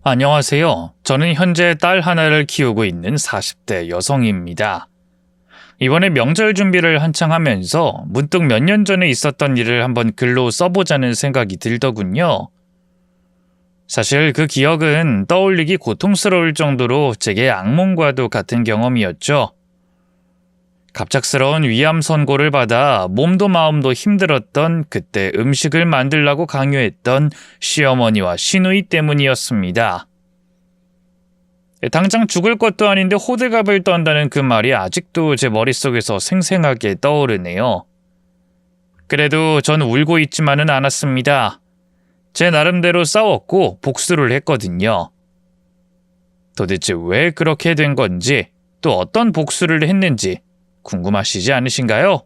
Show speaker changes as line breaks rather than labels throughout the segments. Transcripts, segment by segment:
안녕하세요. 저는 현재 딸 하나를 키우고 있는 40대 여성입니다. 이번에 명절 준비를 한창 하면서 문득 몇 년 전에 있었던 일을 한번 글로 써보자는 생각이 들더군요. 사실 그 기억은 떠올리기 고통스러울 정도로 제게 악몽과도 같은 경험이었죠. 갑작스러운 위암 선고를 받아 몸도 마음도 힘들었던 그때 음식을 만들라고 강요했던 시어머니와 시누이 때문이었습니다. 당장 죽을 것도 아닌데 호들갑을 떤다는 그 말이 아직도 제 머릿속에서 생생하게 떠오르네요. 그래도 전 울고 있지만은 않았습니다. 제 나름대로 싸웠고 복수를 했거든요. 도대체 왜 그렇게 된 건지, 또 어떤 복수를 했는지 궁금하시지 않으신가요?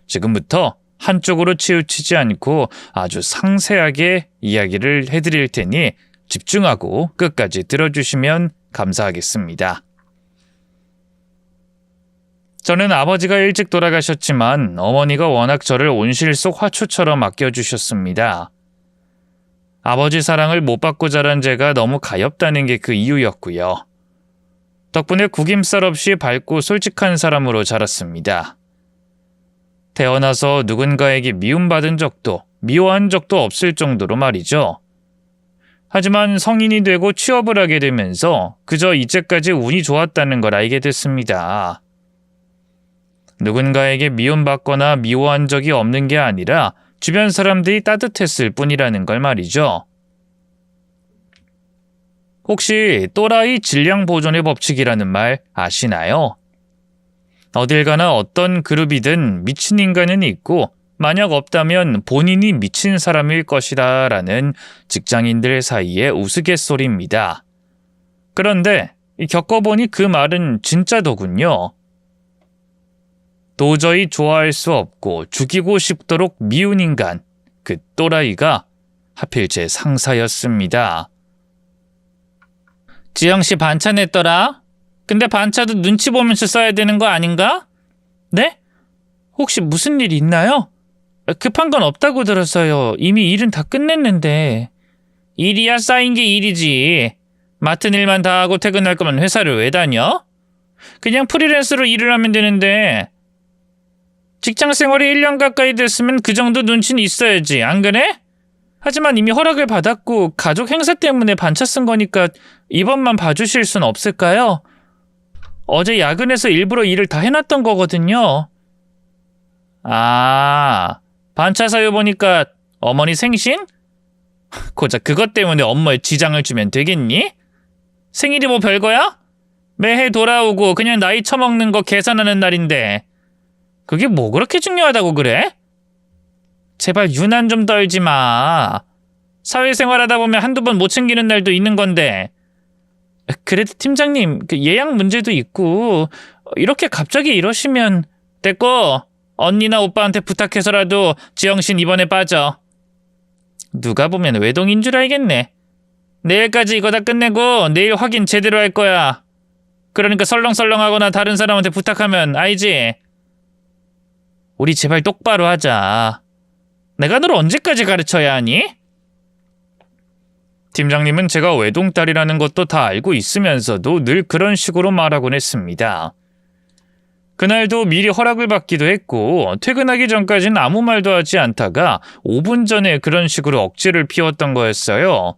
지금부터 한쪽으로 치우치지 않고 아주 상세하게 이야기를 해드릴 테니 집중하고 끝까지 들어주시면 감사하겠습니다. 저는 아버지가 일찍 돌아가셨지만 어머니가 워낙 저를 온실 속 화초처럼 아껴주셨습니다. 아버지 사랑을 못 받고 자란 제가 너무 가엾다는 게 그 이유였고요. 덕분에 구김살 없이 밝고 솔직한 사람으로 자랐습니다. 태어나서 누군가에게 미움받은 적도, 미워한 적도 없을 정도로 말이죠. 하지만 성인이 되고 취업을 하게 되면서 그저 이제까지 운이 좋았다는 걸 알게 됐습니다. 누군가에게 미움받거나 미워한 적이 없는 게 아니라 주변 사람들이 따뜻했을 뿐이라는 걸 말이죠. 혹시 또라이 질량 보존의 법칙이라는 말 아시나요? 어딜 가나 어떤 그룹이든 미친 인간은 있고 만약 없다면 본인이 미친 사람일 것이다 라는 직장인들 사이의 우스갯소리입니다. 그런데 겪어보니 그 말은 진짜더군요. 도저히 좋아할 수 없고 죽이고 싶도록 미운 인간, 그 또라이가 하필 제 상사였습니다. 지영씨 반찬 했더라? 근데 반찬도 눈치 보면서 써야 되는 거 아닌가? 네? 혹시 무슨 일 있나요? 급한 건 없다고 들었어요. 이미 일은 다 끝냈는데. 일이야 쌓인 게 일이지. 맡은 일만 다 하고 퇴근할 거면 회사를 왜 다녀? 그냥 프리랜서로 일을 하면 되는데. 직장 생활이 1년 가까이 됐으면 그 정도 눈치는 있어야지. 안 그래? 하지만 이미 허락을 받았고 가족 행사 때문에 반차 쓴 거니까 이번만 봐주실 순 없을까요? 어제 야근해서 일부러 일을 다 해놨던 거거든요. 아, 반차 사유 보니까 어머니 생신? 고작 그것 때문에 업무에 지장을 주면 되겠니? 생일이 뭐 별거야? 매해 돌아오고 그냥 나이 처먹는 거 계산하는 날인데 그게 뭐 그렇게 중요하다고 그래? 제발 유난 좀 떨지 마. 사회생활 하다 보면 한두 번 못 챙기는 날도 있는 건데. 그래도 팀장님, 그 예약 문제도 있고 이렇게 갑자기 이러시면 됐고 언니나 오빠한테 부탁해서라도 지영신 이번에 빠져. 누가 보면 외동인 줄 알겠네. 내일까지 이거 다 끝내고 내일 확인 제대로 할 거야. 그러니까 설렁설렁하거나 다른 사람한테 부탁하면 알지? 우리 제발 똑바로 하자. 내가 널 언제까지 가르쳐야 하니? 팀장님은 제가 외동딸이라는 것도 다 알고 있으면서도 늘 그런 식으로 말하곤 했습니다. 그날도 미리 허락을 받기도 했고 퇴근하기 전까지는 아무 말도 하지 않다가 5분 전에 그런 식으로 억지를 피웠던 거였어요.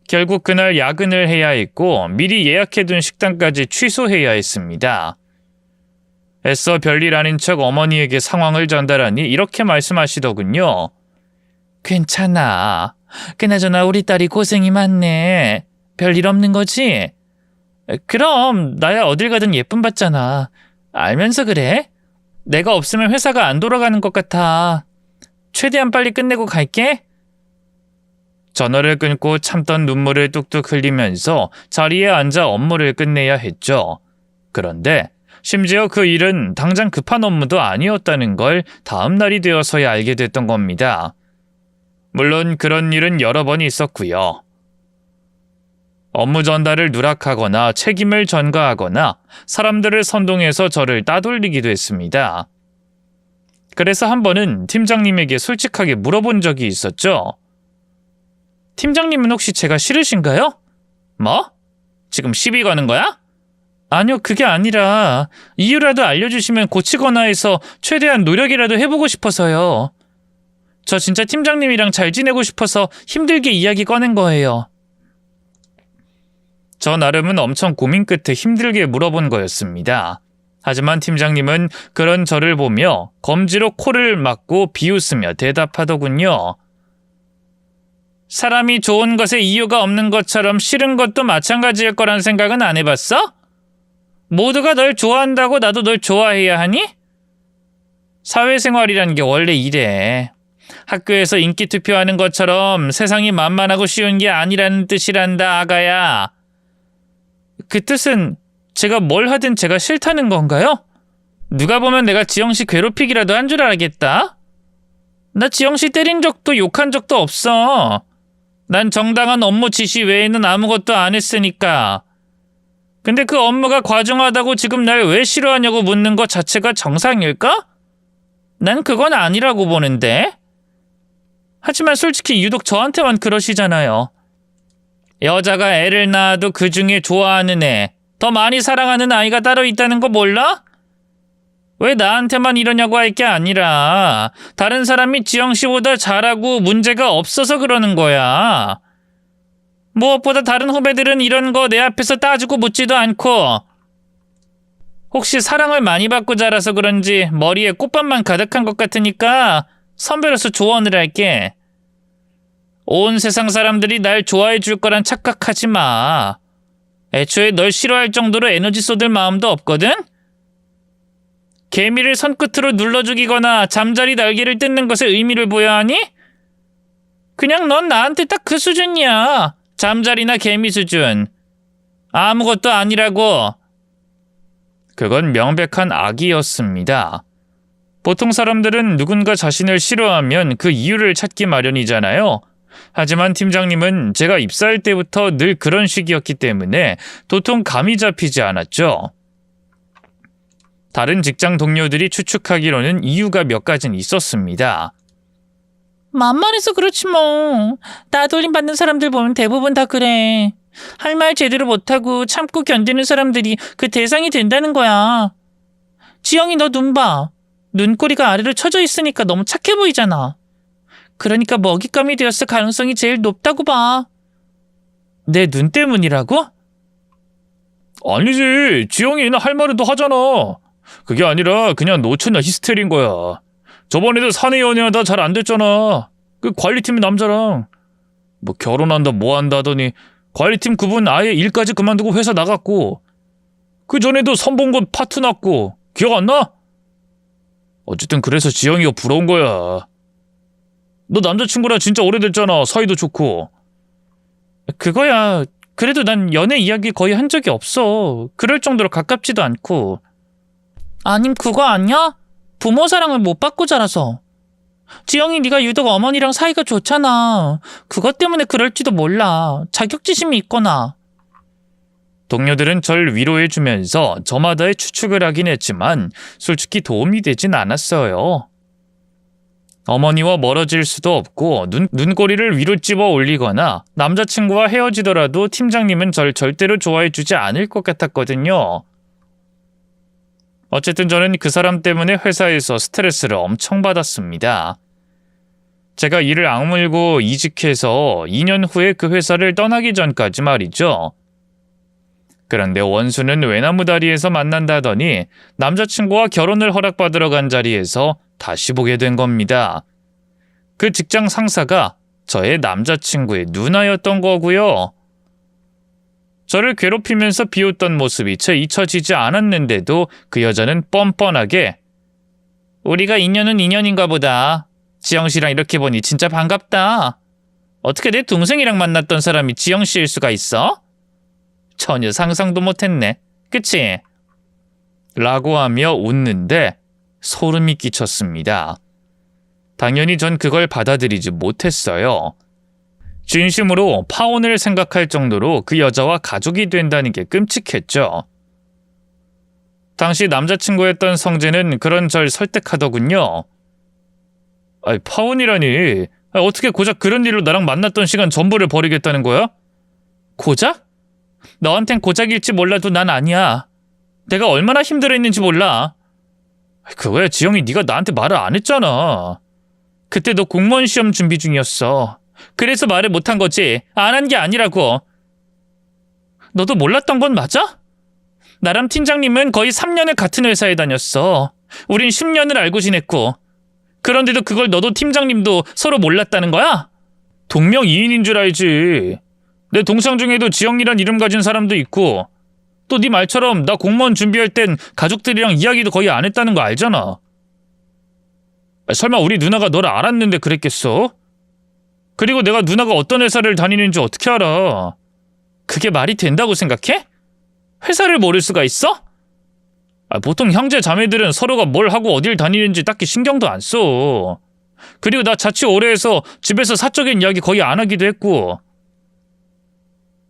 결국 그날 야근을 해야 했고 미리 예약해둔 식당까지 취소해야 했습니다. 애써 별일 아닌 척 어머니에게 상황을 전달하니 이렇게 말씀하시더군요. 괜찮아. 그나저나 우리 딸이 고생이 많네. 별일 없는 거지? 그럼 나야 어딜 가든 예쁨 받잖아. 알면서 그래? 내가 없으면 회사가 안 돌아가는 것 같아. 최대한 빨리 끝내고 갈게. 전화를 끊고 참던 눈물을 뚝뚝 흘리면서 자리에 앉아 업무를 끝내야 했죠. 그런데 심지어 그 일은 당장 급한 업무도 아니었다는 걸 다음 날이 되어서야 알게 됐던 겁니다. 물론 그런 일은 여러 번 있었고요. 업무 전달을 누락하거나 책임을 전가하거나 사람들을 선동해서 저를 따돌리기도 했습니다. 그래서 한 번은 팀장님에게 솔직하게 물어본 적이 있었죠. 팀장님은 혹시 제가 싫으신가요? 뭐? 지금 시비 거는 거야? 아니요, 그게 아니라 이유라도 알려주시면 고치거나 해서 최대한 노력이라도 해보고 싶어서요. 저 진짜 팀장님이랑 잘 지내고 싶어서 힘들게 이야기 꺼낸 거예요. 저 나름은 엄청 고민 끝에 힘들게 물어본 거였습니다. 하지만 팀장님은 그런 저를 보며 검지로 코를 막고 비웃으며 대답하더군요. 사람이 좋은 것에 이유가 없는 것처럼 싫은 것도 마찬가지일 거란 생각은 안 해봤어? 모두가 널 좋아한다고 나도 널 좋아해야 하니? 사회생활이라는 게 원래 이래. 학교에서 인기 투표하는 것처럼 세상이 만만하고 쉬운 게 아니라는 뜻이란다, 아가야. 그 뜻은 제가 뭘 하든 제가 싫다는 건가요? 누가 보면 내가 지영씨 괴롭히기라도 한 줄 알겠다? 나 지영씨 때린 적도 욕한 적도 없어. 난 정당한 업무 지시 외에는 아무것도 안 했으니까. 근데 그 업무가 과중하다고 지금 날 왜 싫어하냐고 묻는 것 자체가 정상일까? 난 그건 아니라고 보는데. 하지만 솔직히 유독 저한테만 그러시잖아요. 여자가 애를 낳아도 그 중에 좋아하는 애, 더 많이 사랑하는 아이가 따로 있다는 거 몰라? 왜 나한테만 이러냐고 할 게 아니라 다른 사람이 지영씨보다 잘하고 문제가 없어서 그러는 거야. 무엇보다 다른 후배들은 이런 거 내 앞에서 따지고 묻지도 않고 혹시 사랑을 많이 받고 자라서 그런지 머리에 꽃밭만 가득한 것 같으니까 선배로서 조언을 할게. 온 세상 사람들이 날 좋아해 줄 거란 착각하지 마. 애초에 널 싫어할 정도로 에너지 쏟을 마음도 없거든? 개미를 손끝으로 눌러 죽이거나 잠자리 날개를 뜯는 것에 의미를 보여야 하니? 그냥 넌 나한테 딱 그 수준이야. 잠자리나 개미 수준. 아무것도 아니라고. 그건 명백한 악의였습니다. 보통 사람들은 누군가 자신을 싫어하면 그 이유를 찾기 마련이잖아요. 하지만 팀장님은 제가 입사할 때부터 늘 그런 식이었기 때문에 도통 감이 잡히지 않았죠. 다른 직장 동료들이 추측하기로는 이유가 몇 가지는 있었습니다. 만만해서 그렇지 뭐. 따돌림 받는 사람들 보면 대부분 다 그래. 할 말 제대로 못하고 참고 견디는 사람들이 그 대상이 된다는 거야. 지영이 너 눈 봐. 눈꼬리가 아래로 쳐져 있으니까 너무 착해 보이잖아. 그러니까 먹잇감이 되었을 가능성이 제일 높다고 봐. 내 눈 때문이라고? 아니지. 지영이는 할 말은 또 하잖아. 그게 아니라 그냥 노처녀 히스테리인 거야. 저번에도 사내 연애하다 잘 안 됐잖아. 그 관리팀 남자랑 뭐 결혼한다 뭐 한다 하더니 관리팀 그분 아예 일까지 그만두고 회사 나갔고 그 전에도 선봉건 파트 났고 기억 안 나? 어쨌든 그래서 지영이가 부러운 거야. 너 남자친구랑 진짜 오래됐잖아. 사이도 좋고. 그거야. 그래도 난 연애 이야기 거의 한 적이 없어. 그럴 정도로 가깝지도 않고. 아님 그거 아니야? 부모 사랑을 못 받고 자라서. 지영이 네가 유독 어머니랑 사이가 좋잖아. 그것 때문에 그럴지도 몰라. 자격지심이 있거나. 동료들은 절 위로해주면서 저마다의 추측을 하긴 했지만 솔직히 도움이 되진 않았어요. 어머니와 멀어질 수도 없고 눈꼬리를 위로 찝어 올리거나 남자친구와 헤어지더라도 팀장님은 절 절대로 좋아해주지 않을 것 같았거든요. 어쨌든 저는 그 사람 때문에 회사에서 스트레스를 엄청 받았습니다. 제가 일을 악물고 이직해서 2년 후에 그 회사를 떠나기 전까지 말이죠. 그런데 원수는 외나무다리에서 만난다더니 남자친구와 결혼을 허락받으러 간 자리에서 다시 보게 된 겁니다. 그 직장 상사가 저의 남자친구의 누나였던 거고요. 저를 괴롭히면서 비웃던 모습이 채 잊혀지지 않았는데도 그 여자는 뻔뻔하게 우리가 인연은 인연인가 보다. 지영씨랑 이렇게 보니 진짜 반갑다. 어떻게 내 동생이랑 만났던 사람이 지영씨일 수가 있어? 전혀 상상도 못했네. 그치? 라고 하며 웃는데 소름이 끼쳤습니다. 당연히 전 그걸 받아들이지 못했어요. 진심으로 파혼을 생각할 정도로 그 여자와 가족이 된다는 게 끔찍했죠. 당시 남자친구였던 성재는 그런 절 설득하더군요. 파혼이라니. 어떻게 고작 그런 일로 나랑 만났던 시간 전부를 버리겠다는 거야? 고작? 너한텐 고작일지 몰라도 난 아니야. 내가 얼마나 힘들어했는지 몰라. 그거야 지영이 네가 나한테 말을 안 했잖아. 그때 너 공무원 시험 준비 중이었어. 그래서 말을 못한 거지. 안 한 게 아니라고. 너도 몰랐던 건 맞아? 나랑 팀장님은 거의 3년을 같은 회사에 다녔어. 우린 10년을 알고 지냈고. 그런데도 그걸 너도 팀장님도 서로 몰랐다는 거야? 동명이인인 줄 알지. 내 동창 중에도 지영이란 이름 가진 사람도 있고 또 네 말처럼 나 공무원 준비할 땐 가족들이랑 이야기도 거의 안 했다는 거 알잖아. 설마 우리 누나가 너를 알았는데 그랬겠어? 그리고 내가 누나가 어떤 회사를 다니는지 어떻게 알아? 그게 말이 된다고 생각해? 회사를 모를 수가 있어? 보통 형제 자매들은 서로가 뭘 하고 어딜 다니는지 딱히 신경도 안 써. 그리고 나 자취 오래 해서 집에서 사적인 이야기 거의 안 하기도 했고.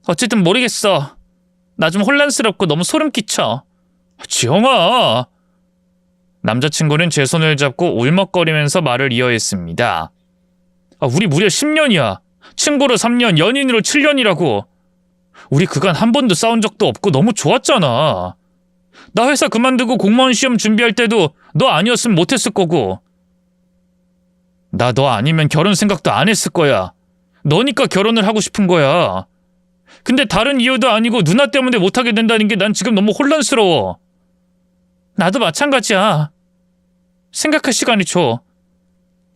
어쨌든 모르겠어. 나 좀 혼란스럽고 너무 소름 끼쳐. 지영아. 남자친구는 제 손을 잡고 울먹거리면서 말을 이어했습니다. 우리 무려 10년이야. 친구로 3년, 연인으로 7년이라고. 우리 그간 한 번도 싸운 적도 없고 너무 좋았잖아. 나 회사 그만두고 공무원 시험 준비할 때도 너 아니었으면 못했을 거고. 나 너 아니면 결혼 생각도 안 했을 거야. 너니까 결혼을 하고 싶은 거야. 근데 다른 이유도 아니고 누나 때문에 못하게 된다는 게 난 지금 너무 혼란스러워. 나도 마찬가지야. 생각할 시간이 줘.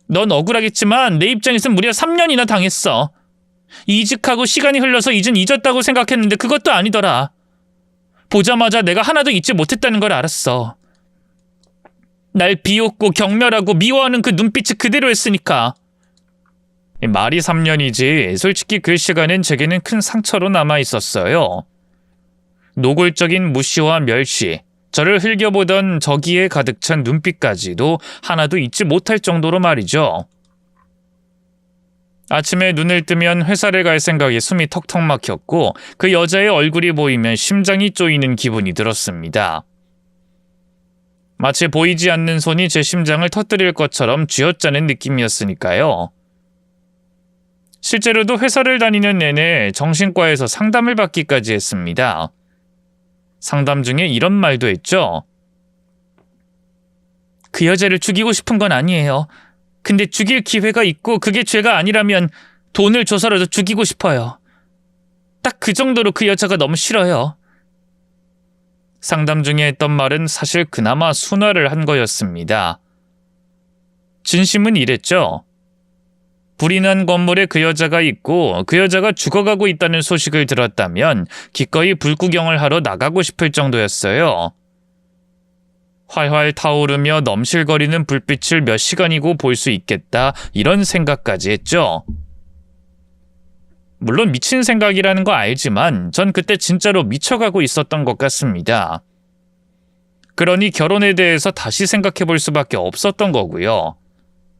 넌 억울하겠지만 내 입장에선 무려 3년이나 당했어. 이직하고 시간이 흘러서 이젠 잊었다고 생각했는데 그것도 아니더라. 보자마자 내가 하나도 잊지 못했다는 걸 알았어. 날 비웃고 경멸하고 미워하는 그 눈빛이 그대로였으니까. 말이 3년이지 솔직히 그 시간은 제게는 큰 상처로 남아있었어요. 노골적인 무시와 멸시, 저를 흘겨보던 저기에 가득 찬 눈빛까지도 하나도 잊지 못할 정도로 말이죠. 아침에 눈을 뜨면 회사를 갈 생각에 숨이 턱턱 막혔고 그 여자의 얼굴이 보이면 심장이 쪼이는 기분이 들었습니다. 마치 보이지 않는 손이 제 심장을 터뜨릴 것처럼 쥐어짜는 느낌이었으니까요. 실제로도 회사를 다니는 내내 정신과에서 상담을 받기까지 했습니다. 상담 중에 이런 말도 했죠. 그 여자를 죽이고 싶은 건 아니에요. 근데 죽일 기회가 있고 그게 죄가 아니라면 돈을 줘서라도 죽이고 싶어요. 딱 그 정도로 그 여자가 너무 싫어요. 상담 중에 했던 말은 사실 그나마 순화를 한 거였습니다. 진심은 이랬죠. 불이 난 건물에 그 여자가 있고 그 여자가 죽어가고 있다는 소식을 들었다면 기꺼이 불구경을 하러 나가고 싶을 정도였어요. 활활 타오르며 넘실거리는 불빛을 몇 시간이고 볼 수 있겠다 이런 생각까지 했죠. 물론 미친 생각이라는 거 알지만 전 그때 진짜로 미쳐가고 있었던 것 같습니다. 그러니 결혼에 대해서 다시 생각해 볼 수밖에 없었던 거고요.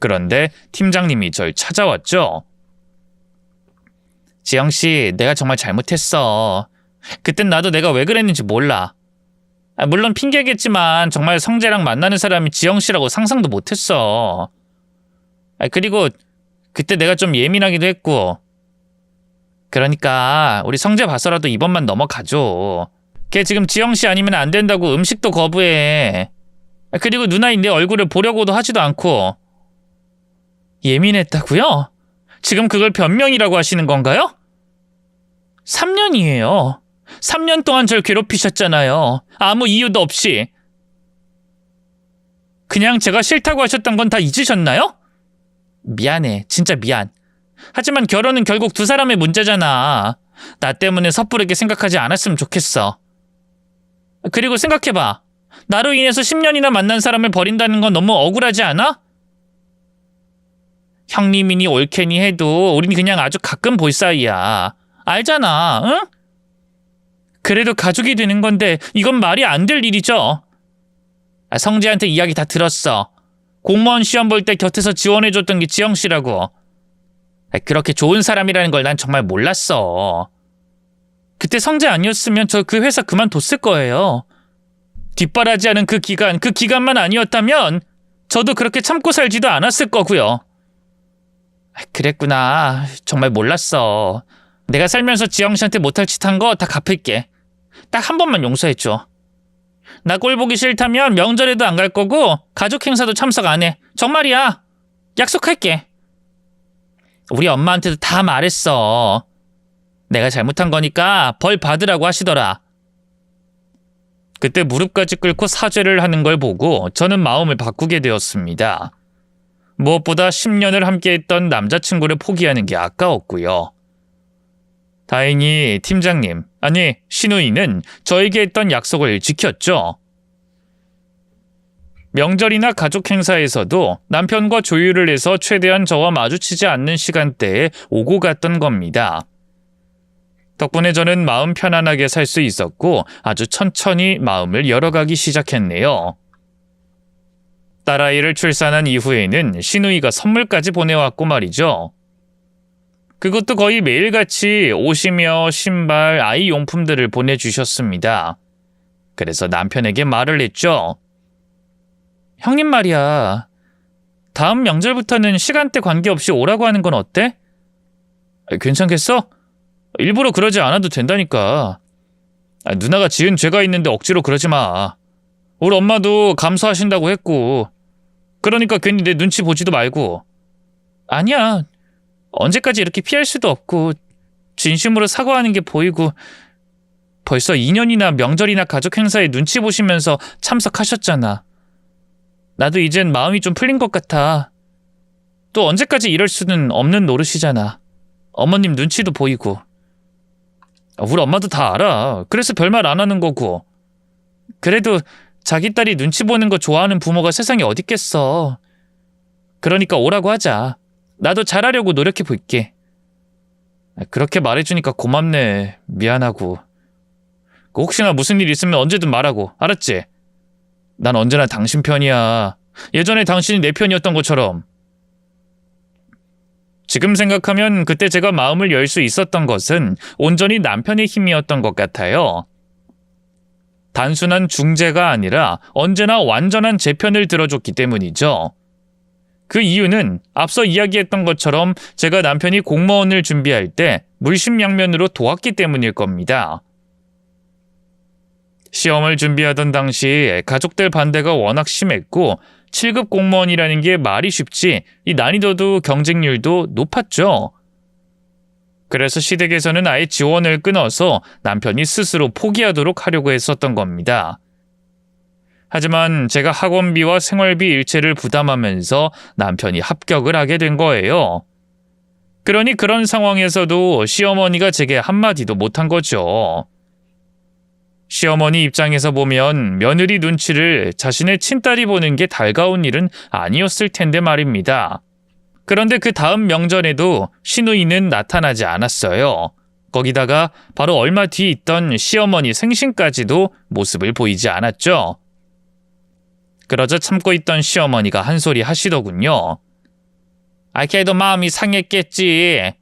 그런데 팀장님이 절 찾아왔죠. 지영씨, 내가 정말 잘못했어. 그땐 나도 내가 왜 그랬는지 몰라. 물론 핑계겠지만 정말 성재랑 만나는 사람이 지영씨라고 상상도 못했어. 그리고 그때 내가 좀 예민하기도 했고. 그러니까 우리 성재 봐서라도 이번만 넘어가줘. 걔 지금 지영씨 아니면 안 된다고 음식도 거부해. 그리고 누나이 내 얼굴을 보려고도 하지도 않고. 예민했다고요? 지금 그걸 변명이라고 하시는 건가요? 3년이에요. 3년 동안 절 괴롭히셨잖아요. 아무 이유도 없이. 그냥 제가 싫다고 하셨던 건 다 잊으셨나요? 미안해. 진짜 미안. 하지만 결혼은 결국 두 사람의 문제잖아. 나 때문에 섣부르게 생각하지 않았으면 좋겠어. 그리고 생각해봐. 나로 인해서 10년이나 만난 사람을 버린다는 건 너무 억울하지 않아? 형님이니 올케니 해도 우린 그냥 아주 가끔 볼 사이야. 알잖아, 응? 그래도 가족이 되는 건데 이건 말이 안 될 일이죠. 성재한테 이야기 다 들었어. 공무원 시험 볼 때 곁에서 지원해줬던 게 지영씨라고. 그렇게 좋은 사람이라는 걸 난 정말 몰랐어. 그때 성재 아니었으면 저 그 회사 그만뒀을 거예요. 뒷바라지하는 그 기간만 아니었다면 저도 그렇게 참고 살지도 않았을 거고요. 그랬구나. 정말 몰랐어. 내가 살면서 지영 씨한테 못할 짓 한 거 다 갚을게. 딱 한 번만 용서해줘. 나 꼴 보기 싫다면 명절에도 안 갈 거고 가족 행사도 참석 안 해. 정말이야. 약속할게. 우리 엄마한테도 다 말했어. 내가 잘못한 거니까 벌 받으라고 하시더라. 그때 무릎까지 꿇고 사죄를 하는 걸 보고 저는 마음을 바꾸게 되었습니다. 무엇보다 10년을 함께했던 남자친구를 포기하는 게 아까웠고요. 다행히 팀장님, 아니 신우이는 저에게 했던 약속을 지켰죠. 명절이나 가족 행사에서도 남편과 조율을 해서 최대한 저와 마주치지 않는 시간대에 오고 갔던 겁니다. 덕분에 저는 마음 편안하게 살 수 있었고 아주 천천히 마음을 열어가기 시작했네요. 딸아이를 출산한 이후에는 시누이가 선물까지 보내왔고 말이죠. 그것도 거의 매일같이 옷이며 신발, 아이 용품들을 보내주셨습니다. 그래서 남편에게 말을 했죠. 형님 말이야. 다음 명절부터는 시간대 관계없이 오라고 하는 건 어때? 괜찮겠어? 일부러 그러지 않아도 된다니까. 누나가 지은 죄가 있는데 억지로 그러지 마. 우리 엄마도 감수하신다고 했고. 그러니까 괜히 내 눈치 보지도 말고. 아니야. 언제까지 이렇게 피할 수도 없고 진심으로 사과하는 게 보이고 벌써 2년이나 명절이나 가족 행사에 눈치 보시면서 참석하셨잖아. 나도 이젠 마음이 좀 풀린 것 같아. 또 언제까지 이럴 수는 없는 노릇이잖아. 어머님 눈치도 보이고. 우리 엄마도 다 알아. 그래서 별말 안 하는 거고. 그래도 자기 딸이 눈치 보는 거 좋아하는 부모가 세상에 어딨겠어. 그러니까 오라고 하자. 나도 잘하려고 노력해 볼게. 그렇게 말해주니까 고맙네. 미안하고. 혹시나 무슨 일 있으면 언제든 말하고. 알았지? 난 언제나 당신 편이야. 예전에 당신이 내 편이었던 것처럼. 지금 생각하면 그때 제가 마음을 열 수 있었던 것은 온전히 남편의 힘이었던 것 같아요. 단순한 중재가 아니라 언제나 완전한 제 편을 들어줬기 때문이죠. 그 이유는 앞서 이야기했던 것처럼 제가 남편이 공무원을 준비할 때 물심양면으로 도왔기 때문일 겁니다. 시험을 준비하던 당시 가족들 반대가 워낙 심했고 7급 공무원이라는 게 말이 쉽지 이 난이도도 경쟁률도 높았죠. 그래서 시댁에서는 아예 지원을 끊어서 남편이 스스로 포기하도록 하려고 했었던 겁니다. 하지만 제가 학원비와 생활비 일체를 부담하면서 남편이 합격을 하게 된 거예요. 그러니 그런 상황에서도 시어머니가 제게 한마디도 못한 거죠. 시어머니 입장에서 보면 며느리 눈치를 자신의 친딸이 보는 게 달가운 일은 아니었을 텐데 말입니다. 그런데 그 다음 명절에도 시누이는 나타나지 않았어요. 거기다가 바로 얼마 뒤 있던 시어머니 생신까지도 모습을 보이지 않았죠. 그러자 참고 있던 시어머니가 한 소리 하시더군요. 걔도 마음이 상했겠지.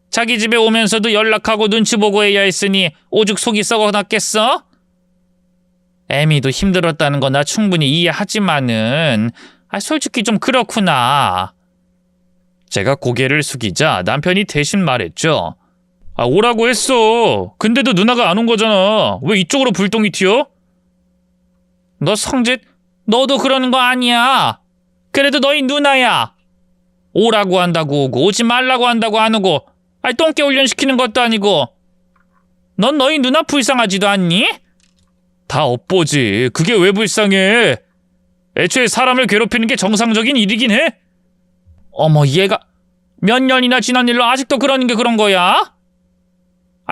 자기 집에 오면서도 연락하고 눈치 보고 해야 했으니 오죽 속이 썩어났겠어? 애미도 힘들었다는 거 나 충분히 이해하지만은 솔직히 좀 그렇구나. 제가 고개를 숙이자 남편이 대신 말했죠. 오라고 했어. 근데도 누나가 안 온 거잖아. 왜 이쪽으로 불똥이 튀어? 너 성질, 너도 그러는 거 아니야. 그래도 너희 누나야. 오라고 한다고 오고 오지 말라고 한다고 안 오고 똥개 훈련시키는 것도 아니고. 넌 너희 누나 불쌍하지도 않니? 다 업보지. 그게 왜 불쌍해? 애초에 사람을 괴롭히는 게 정상적인 일이긴 해. 어머, 얘가 몇 년이나 지난 일로 아직도 그러는 게 그런 거야?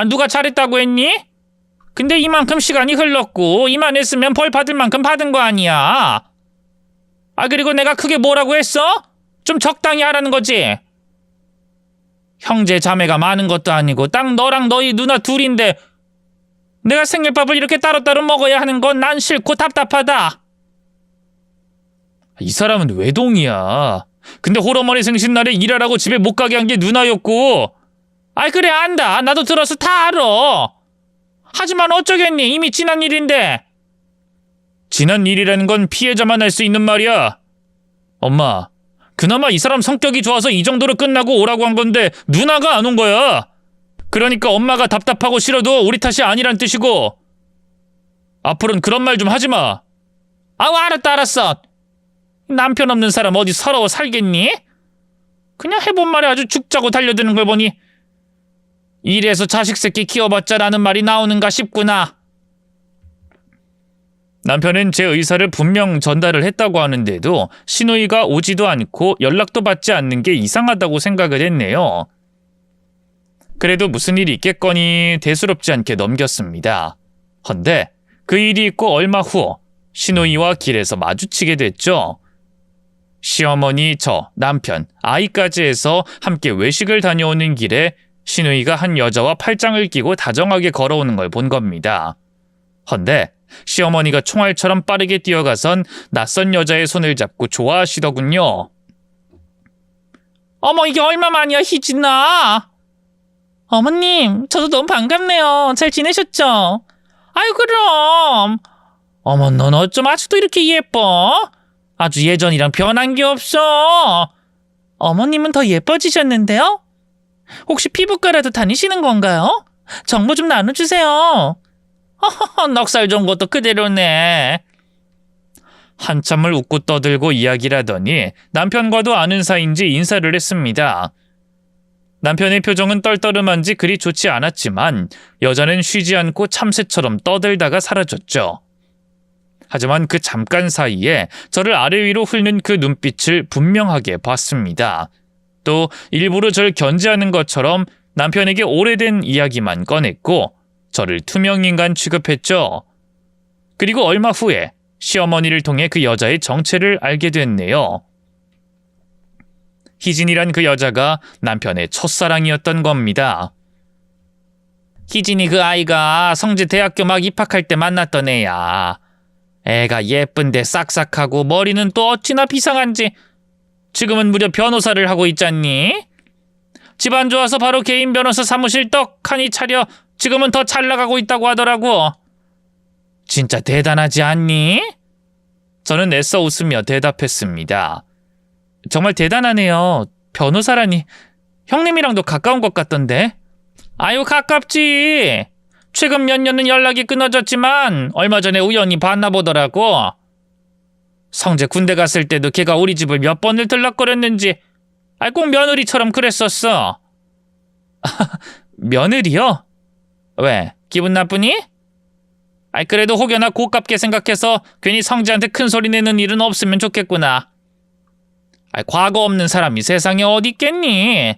누가 잘했다고 했니? 근데 이만큼 시간이 흘렀고 이만했으면 벌 받을 만큼 받은 거 아니야. 그리고 내가 크게 뭐라고 했어? 좀 적당히 하라는 거지. 형제 자매가 많은 것도 아니고 딱 너랑 너희 누나 둘인데 내가 생일밥을 이렇게 따로따로 먹어야 하는 건 난 싫고 답답하다. 이 사람은 외동이야. 근데 홀어머니 생신날에 일하라고 집에 못 가게 한 게 누나였고. 그래 안다. 나도 들어서 다 알아. 하지만 어쩌겠니. 이미 지난 일인데. 지난 일이라는 건 피해자만 할 수 있는 말이야. 엄마, 그나마 이 사람 성격이 좋아서 이 정도로 끝나고 오라고 한 건데 누나가 안 온 거야. 그러니까 엄마가 답답하고 싫어도 우리 탓이 아니란 뜻이고. 앞으로는 그런 말 좀 하지 마. 아우, 알았어. 남편 없는 사람 어디 서러워 살겠니? 그냥 해본 말에 아주 죽자고 달려드는 걸 보니 이래서 자식 새끼 키워봤자라는 말이 나오는가 싶구나. 남편은 제 의사를 분명 전달을 했다고 하는데도 시누이가 오지도 않고 연락도 받지 않는 게 이상하다고 생각을 했네요. 그래도 무슨 일이 있겠거니 대수롭지 않게 넘겼습니다. 헌데 그 일이 있고 얼마 후 시누이와 길에서 마주치게 됐죠. 시어머니, 저, 남편, 아이까지 해서 함께 외식을 다녀오는 길에 시누이가 한 여자와 팔짱을 끼고 다정하게 걸어오는 걸 본 겁니다. 헌데 시어머니가 총알처럼 빠르게 뛰어가선 낯선 여자의 손을 잡고 좋아하시더군요. 어머, 이게 얼마만이야, 희진아. 어머님, 저도 너무 반갑네요. 잘 지내셨죠? 아유, 그럼. 어머, 넌 어쩜 아직도 이렇게 예뻐? 아주 예전이랑 변한 게 없어. 어머님은 더 예뻐지셨는데요? 혹시 피부과라도 다니시는 건가요? 정보 좀 나눠주세요. 허허허, 넉살 좋은 것도 그대로네. 한참을 웃고 떠들고 이야기를 하더니 남편과도 아는 사이인지 인사를 했습니다. 남편의 표정은 떨떠름한지 그리 좋지 않았지만 여자는 쉬지 않고 참새처럼 떠들다가 사라졌죠. 하지만 그 잠깐 사이에 저를 아래 위로 훑는 그 눈빛을 분명하게 봤습니다. 또 일부러 절 견제하는 것처럼 남편에게 오래된 이야기만 꺼냈고 저를 투명인간 취급했죠. 그리고 얼마 후에 시어머니를 통해 그 여자의 정체를 알게 됐네요. 희진이란 그 여자가 남편의 첫사랑이었던 겁니다. 희진이 그 아이가 성재 대학교 막 입학할 때 만났던 애야. 애가 예쁜데 싹싹하고 머리는 또 어찌나 비상한지 지금은 무려 변호사를 하고 있잖니? 집안 좋아서 바로 개인 변호사 사무실 떡하니 차려 지금은 더 잘 나가고 있다고 하더라고. 진짜 대단하지 않니? 저는 애써 웃으며 대답했습니다. 정말 대단하네요. 변호사라니. 형님이랑도 가까운 것 같던데. 아유, 가깝지. 최근 몇 년은 연락이 끊어졌지만 얼마 전에 우연히 봤나 보더라고. 성재 군대 갔을 때도 걔가 우리 집을 몇 번을 들락거렸는지 꼭 며느리처럼 그랬었어. 며느리요? 왜? 기분 나쁘니? 그래도 혹여나 고깝게 생각해서 괜히 성재한테 큰 소리 내는 일은 없으면 좋겠구나. 과거 없는 사람이 세상에 어디 있겠니?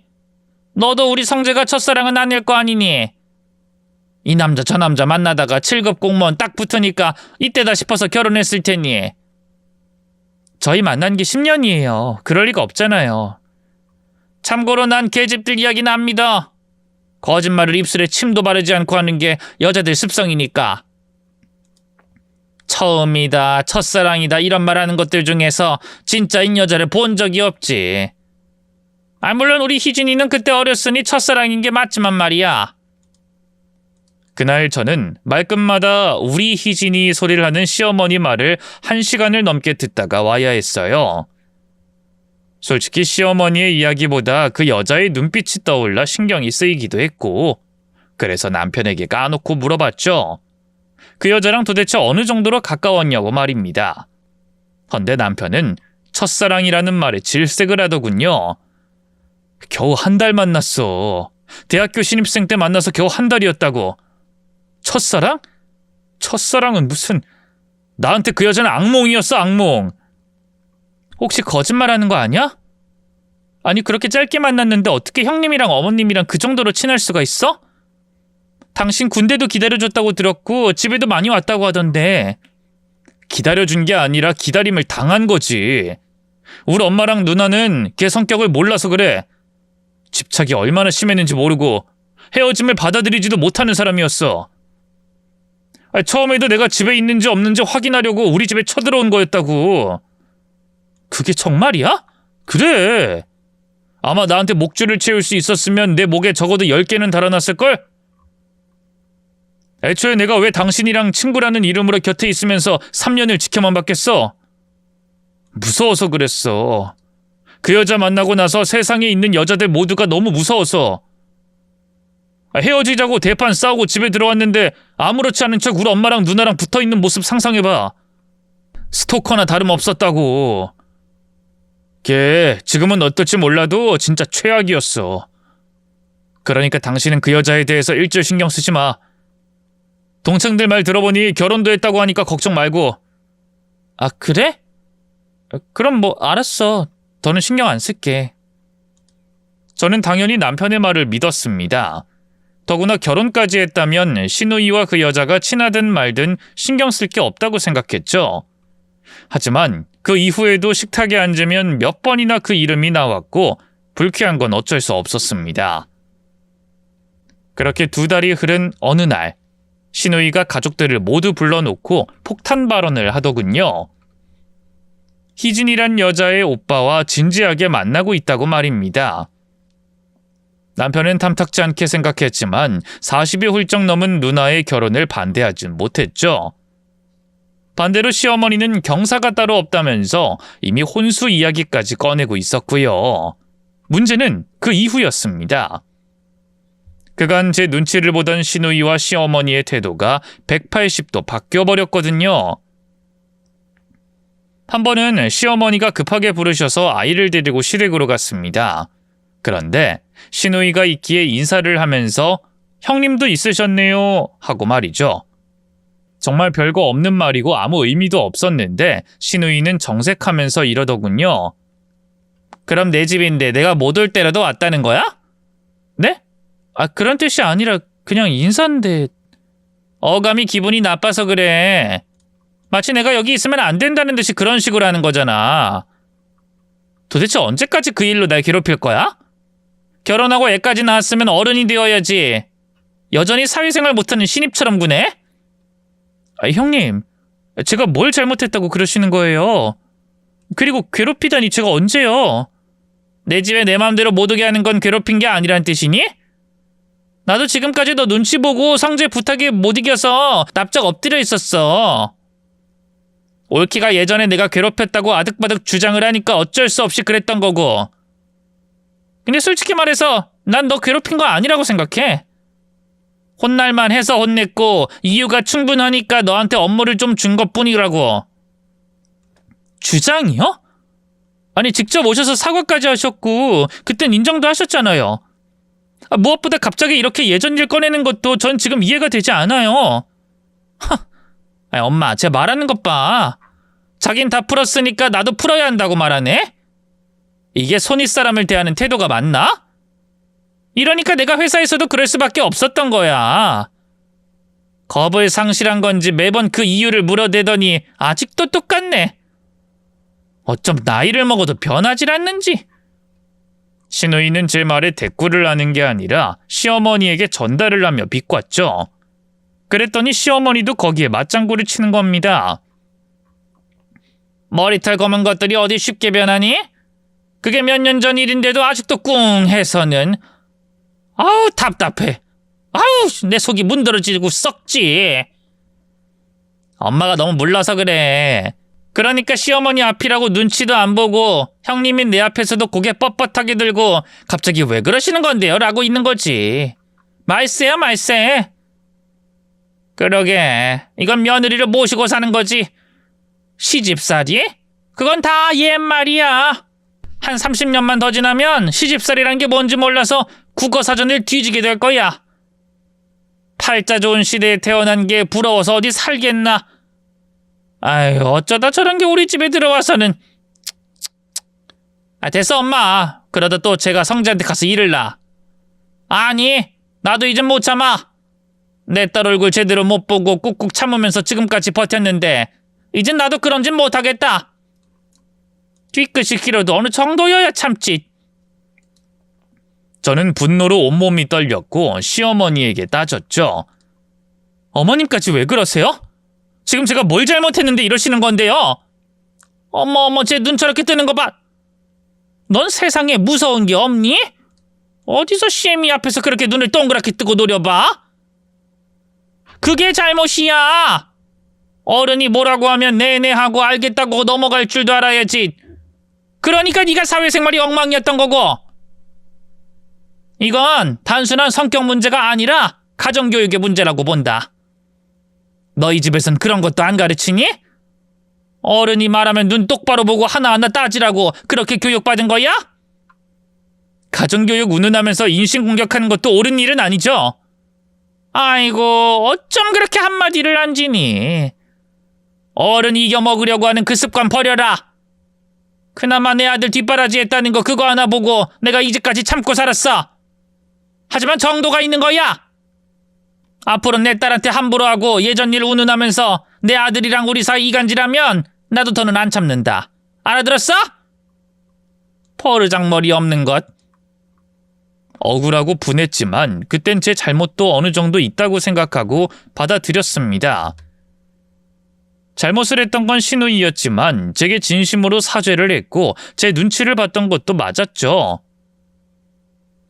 너도 우리 성재가 첫사랑은 아닐 거 아니니? 이 남자 저 남자 만나다가 7급 공무원 딱 붙으니까 이때다 싶어서 결혼했을 테니. 저희 만난 게 10년이에요. 그럴 리가 없잖아요. 참고로 난 계집들 이야기는 안 믿어. 거짓말을 입술에 침도 바르지 않고 하는 게 여자들 습성이니까. 처음이다, 첫사랑이다 이런 말하는 것들 중에서 진짜인 여자를 본 적이 없지. 물론 우리 희진이는 그때 어렸으니 첫사랑인 게 맞지만 말이야. 그날 저는 말끝마다 우리 희진이 소리를 하는 시어머니 말을 1시간을 넘게 듣다가 와야 했어요. 솔직히 시어머니의 이야기보다 그 여자의 눈빛이 떠올라 신경이 쓰이기도 했고 그래서 남편에게 까놓고 물어봤죠. 그 여자랑 도대체 어느 정도로 가까웠냐고 말입니다. 헌데 남편은 첫사랑이라는 말에 질색을 하더군요. 겨우 한 달 만났어. 대학교 신입생 때 만나서 겨우 한 달이었다고. 첫사랑? 첫사랑은 무슨... 나한테 그 여자는 악몽이었어, 악몽. 혹시 거짓말하는 거 아니야? 아니 그렇게 짧게 만났는데 어떻게 형님이랑 어머님이랑 그 정도로 친할 수가 있어? 당신 군대도 기다려줬다고 들었고 집에도 많이 왔다고 하던데. 기다려준 게 아니라 기다림을 당한 거지. 우리 엄마랑 누나는 걔 성격을 몰라서 그래. 집착이 얼마나 심했는지 모르고 헤어짐을 받아들이지도 못하는 사람이었어. 처음에도 내가 집에 있는지 없는지 확인하려고 우리 집에 쳐들어온 거였다고. 그게 정말이야? 그래. 아마 나한테 목줄을 채울 수 있었으면 내 목에 적어도 10개는 달아놨을걸? 애초에 내가 왜 당신이랑 친구라는 이름으로 곁에 있으면서 3년을 지켜만 봤겠어? 무서워서 그랬어. 그 여자 만나고 나서 세상에 있는 여자들 모두가 너무 무서워서. 헤어지자고 대판 싸우고 집에 들어왔는데 아무렇지 않은 척 우리 엄마랑 누나랑 붙어있는 모습 상상해봐. 스토커나 다름없었다고. 걔 지금은 어떨지 몰라도 진짜 최악이었어. 그러니까 당신은 그 여자에 대해서 일절 신경 쓰지 마. 동창들 말 들어보니 결혼도 했다고 하니까 걱정 말고. 아, 그래? 그럼 뭐 알았어. 더는 신경 안 쓸게. 저는 당연히 남편의 말을 믿었습니다. 더구나 결혼까지 했다면 신우이와 그 여자가 친하든 말든 신경 쓸 게 없다고 생각했죠. 하지만 그 이후에도 식탁에 앉으면 몇 번이나 그 이름이 나왔고 불쾌한 건 어쩔 수 없었습니다. 그렇게 2달이 흐른 어느 날, 신우이가 가족들을 모두 불러놓고 폭탄 발언을 하더군요. 희진이란 여자의 오빠와 진지하게 만나고 있다고 말입니다. 남편은 탐탁지 않게 생각했지만 40이 훌쩍 넘은 누나의 결혼을 반대하진 못했죠. 반대로 시어머니는 경사가 따로 없다면서 이미 혼수 이야기까지 꺼내고 있었고요. 문제는 그 이후였습니다. 그간 제 눈치를 보던 신우이와 시어머니의 태도가 180도 바뀌어버렸거든요. 한 번은 시어머니가 급하게 부르셔서 아이를 데리고 시댁으로 갔습니다. 그런데 신우이가 있기에 인사를 하면서 형님도 있으셨네요 하고 말이죠. 정말 별거 없는 말이고 아무 의미도 없었는데 신우이는 정색하면서 이러더군요. 그럼 내 집인데 내가 못 올 때라도 왔다는 거야? 네? 아, 그런 뜻이 아니라 그냥 인사인데. 어감이 기분이 나빠서 그래. 마치 내가 여기 있으면 안 된다는 듯이 그런 식으로 하는 거잖아. 도대체 언제까지 그 일로 날 괴롭힐 거야? 결혼하고 애까지 낳았으면 어른이 되어야지. 여전히 사회생활 못하는 신입처럼 구네? 아, 형님, 제가 뭘 잘못했다고 그러시는 거예요? 그리고 괴롭히다니 제가 언제요? 내 집에 내 맘대로 못 오게 하는 건 괴롭힌 게 아니란 뜻이니? 나도 지금까지 너 눈치 보고 성재 부탁에 못 이겨서 납작 엎드려 있었어. 올키가 예전에 내가 괴롭혔다고 아득바득 주장을 하니까 어쩔 수 없이 그랬던 거고. 근데 솔직히 말해서 난 너 괴롭힌 거 아니라고 생각해. 혼날만 해서 혼냈고 이유가 충분하니까 너한테 업무를 좀 준 것뿐이라고. 주장이요? 아니 직접 오셔서 사과까지 하셨고 그땐 인정도 하셨잖아요. 무엇보다 갑자기 이렇게 예전 일 꺼내는 것도 전 지금 이해가 되지 않아요. 아니, 엄마, 제 말하는 것 봐. 자긴 다 풀었으니까 나도 풀어야 한다고 말하네? 이게 손윗사람을 대하는 태도가 맞나? 이러니까 내가 회사에서도 그럴 수밖에 없었던 거야. 겁을 상실한 건지 매번 그 이유를 물어대더니 아직도 똑같네. 어쩜 나이를 먹어도 변하질 않는지. 신우이는 제 말에 대꾸를 하는 게 아니라 시어머니에게 전달을 하며 비꼬았죠. 그랬더니 시어머니도 거기에 맞장구를 치는 겁니다. 머리털 검은 것들이 어디 쉽게 변하니? 그게 몇 년 전 일인데도 아직도 꿍 해서는. 아우 답답해. 아우 내 속이 문드러지고 썩지. 엄마가 너무 몰라서 그래. 그러니까 시어머니 앞이라고 눈치도 안 보고 형님이 내 앞에서도 고개 뻣뻣하게 들고 갑자기 왜 그러시는 건데요? 라고 있는 거지. 말세야 말세. 그러게 이건 며느리를 모시고 사는 거지. 시집살이? 그건 다 옛말이야. 한 30년만 더 지나면 시집살이란 게 뭔지 몰라서 국어사전을 뒤지게 될 거야. 팔자 좋은 시대에 태어난 게 부러워서 어디 살겠나. 아유 어쩌다 저런 게 우리 집에 들어와서는. 됐어 엄마. 그러다 또 제가 성재한테 가서 일을 놔. 아니 나도 이젠 못 참아. 내 딸 얼굴 제대로 못 보고 꾹꾹 참으면서 지금까지 버텼는데 이젠 나도 그런 짓 못하겠다. 뒤끝이 길어도 어느 정도여야 참지. 저는 분노로 온몸이 떨렸고 시어머니에게 따졌죠. 어머님까지 왜 그러세요? 지금 제가 뭘 잘못했는데 이러시는 건데요? 어머 제 눈 저렇게 뜨는 거 봐. 넌 세상에 무서운 게 없니? 어디서 시애미 앞에서 그렇게 눈을 동그랗게 뜨고 노려봐? 그게 잘못이야. 어른이 뭐라고 하면 네네 하고 알겠다고 넘어갈 줄도 알아야지. 그러니까 네가 사회생활이 엉망이었던 거고. 이건 단순한 성격 문제가 아니라 가정교육의 문제라고 본다. 너희 집에선 그런 것도 안 가르치니? 어른이 말하면 눈 똑바로 보고 하나하나 따지라고 그렇게 교육받은 거야? 가정교육 운운하면서 인신공격하는 것도 옳은 일은 아니죠? 아이고, 어쩜 그렇게 한마디를 안 지니? 어른이 이겨먹으려고 하는 그 습관 버려라. 그나마 내 아들 뒷바라지 했다는 거 그거 하나 보고 내가 이제까지 참고 살았어. 하지만 정도가 있는 거야. 앞으로 내 딸한테 함부로 하고 예전 일 운운하면서 내 아들이랑 우리 사이 이간질하면 나도 더는 안 참는다. 알아들었어? 버르장머리 없는 것. 억울하고 분했지만 그땐 제 잘못도 어느 정도 있다고 생각하고 받아들였습니다. 잘못을 했던 건 시누이였지만 제게 진심으로 사죄를 했고 제 눈치를 봤던 것도 맞았죠.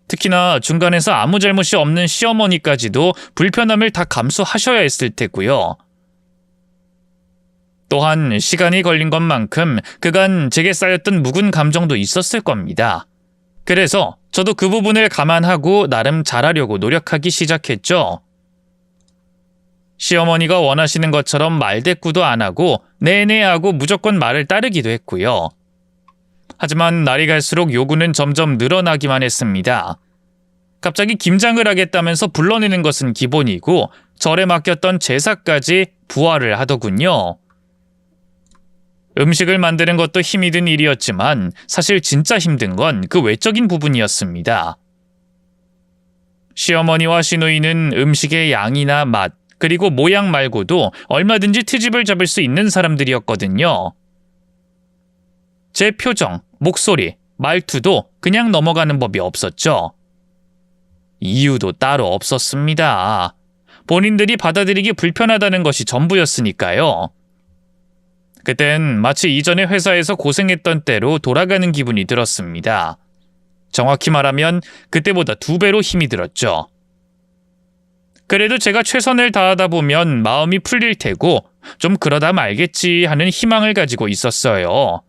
특히나 중간에서 아무 잘못이 없는 시어머니까지도 불편함을 다 감수하셔야 했을 테고요. 또한 시간이 걸린 것만큼 그간 제게 쌓였던 묵은 감정도 있었을 겁니다. 그래서 저도 그 부분을 감안하고 나름 잘하려고 노력하기 시작했죠. 시어머니가 원하시는 것처럼 말대꾸도 안 하고 네네 하고 무조건 말을 따르기도 했고요. 하지만 날이 갈수록 요구는 점점 늘어나기만 했습니다. 갑자기 김장을 하겠다면서 불러내는 것은 기본이고 절에 맡겼던 제사까지 부활을 하더군요. 음식을 만드는 것도 힘이 든 일이었지만 사실 진짜 힘든 건 그 외적인 부분이었습니다. 시어머니와 시누이는 음식의 양이나 맛, 그리고 모양 말고도 얼마든지 트집을 잡을 수 있는 사람들이었거든요. 제 표정, 목소리, 말투도 그냥 넘어가는 법이 없었죠. 이유도 따로 없었습니다. 본인들이 받아들이기 불편하다는 것이 전부였으니까요. 그땐 마치 이전에 회사에서 고생했던 때로 돌아가는 기분이 들었습니다. 정확히 말하면 그때보다 2배로 힘이 들었죠. 그래도 제가 최선을 다하다 보면 마음이 풀릴 테고 좀 그러다 말겠지 하는 희망을 가지고 있었어요.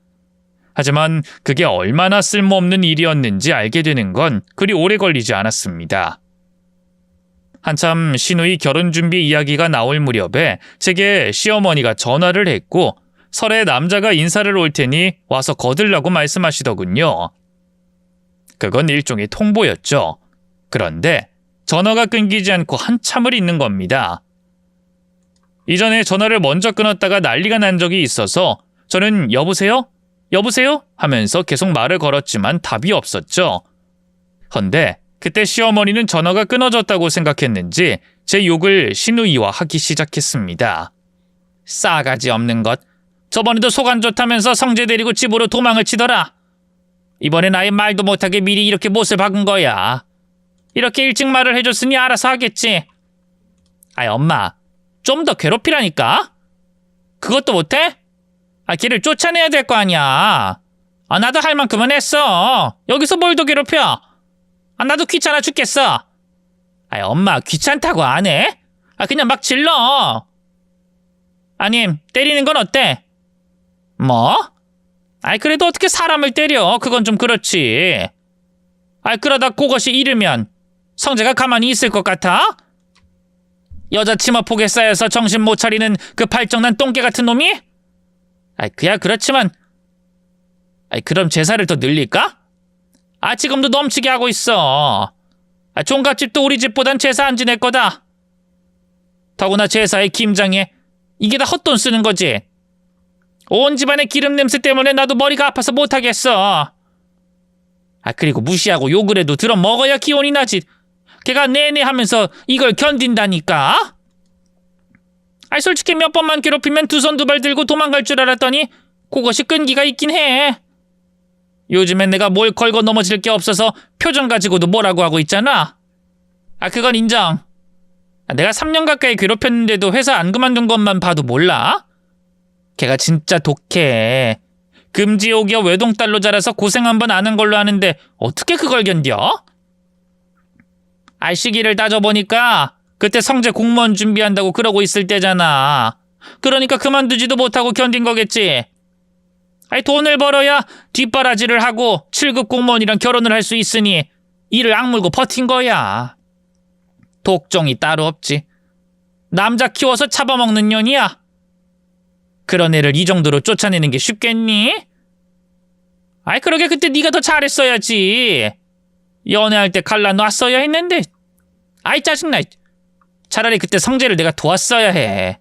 하지만 그게 얼마나 쓸모없는 일이었는지 알게 되는 건 그리 오래 걸리지 않았습니다. 한참 시누이 결혼 준비 이야기가 나올 무렵에 제게 시어머니가 전화를 했고 설에 남자가 인사를 올 테니 와서 거들라고 말씀하시더군요. 그건 일종의 통보였죠. 그런데 전화가 끊기지 않고 한참을 있는 겁니다. 이전에 전화를 먼저 끊었다가 난리가 난 적이 있어서 저는 여보세요? 여보세요? 하면서 계속 말을 걸었지만 답이 없었죠. 헌데 그때 시어머니는 전화가 끊어졌다고 생각했는지 제 욕을 시누이와 하기 시작했습니다. 싸가지 없는 것. 저번에도 속 안 좋다면서 성재 데리고 집으로 도망을 치더라. 이번엔 아예 말도 못하게 미리 이렇게 못을 박은 거야. 이렇게 일찍 말을 해줬으니 알아서 하겠지. 아이 엄마, 좀 더 괴롭히라니까? 그것도 못해? 걔를 쫓아내야 될 거 아니야. 나도 할 만큼은 했어. 여기서 뭘 더 괴롭혀? 나도 귀찮아 죽겠어. 엄마 귀찮다고 안 해? 그냥 막 질러. 아님 때리는 건 어때? 뭐? 그래도 어떻게 사람을 때려? 그건 좀 그렇지. 그러다 그것이 잃으면 성재가 가만히 있을 것 같아? 여자 치마폭에 쌓여서 정신 못 차리는 그 발정난 똥개 같은 놈이? 그야 그렇지만 그럼 제사를 더 늘릴까? 지금도 넘치게 하고 있어. 종갓집도 우리 집보단 제사 안 지낼 거다. 더구나 제사에 김장에 이게 다 헛돈 쓰는 거지. 온 집안의 기름 냄새 때문에 나도 머리가 아파서 못하겠어. 그리고 무시하고 욕을 해도 들어 먹어야 기운이 나지. 걔가 내내 하면서 이걸 견딘다니까. 솔직히 몇 번만 괴롭히면 두 손 두 발 들고 도망갈 줄 알았더니 그것이 끈기가 있긴 해. 요즘엔 내가 뭘 걸고 넘어질 게 없어서 표정 가지고도 뭐라고 하고 있잖아. 그건 인정. 내가 3년 가까이 괴롭혔는데도 회사 안 그만둔 것만 봐도 몰라? 걔가 진짜 독해. 금지옥이어 외동딸로 자라서 고생 한번 안 한 걸로 아는데 어떻게 그걸 견뎌? 시기를 따져보니까 그때 성재 공무원 준비한다고 그러고 있을 때잖아. 그러니까 그만두지도 못하고 견딘 거겠지. 아이, 돈을 벌어야 뒷바라지를 하고 7급 공무원이랑 결혼을 할 수 있으니 이를 악물고 버틴 거야. 독종이 따로 없지. 남자 키워서 잡아먹는 년이야. 그런 애를 이 정도로 쫓아내는 게 쉽겠니? 아이, 그러게 그때 네가 더 잘했어야지. 연애할 때 갈라놨어야 했는데. 아이, 짜증나. 차라리 그때 성재를 내가 도왔어야 해.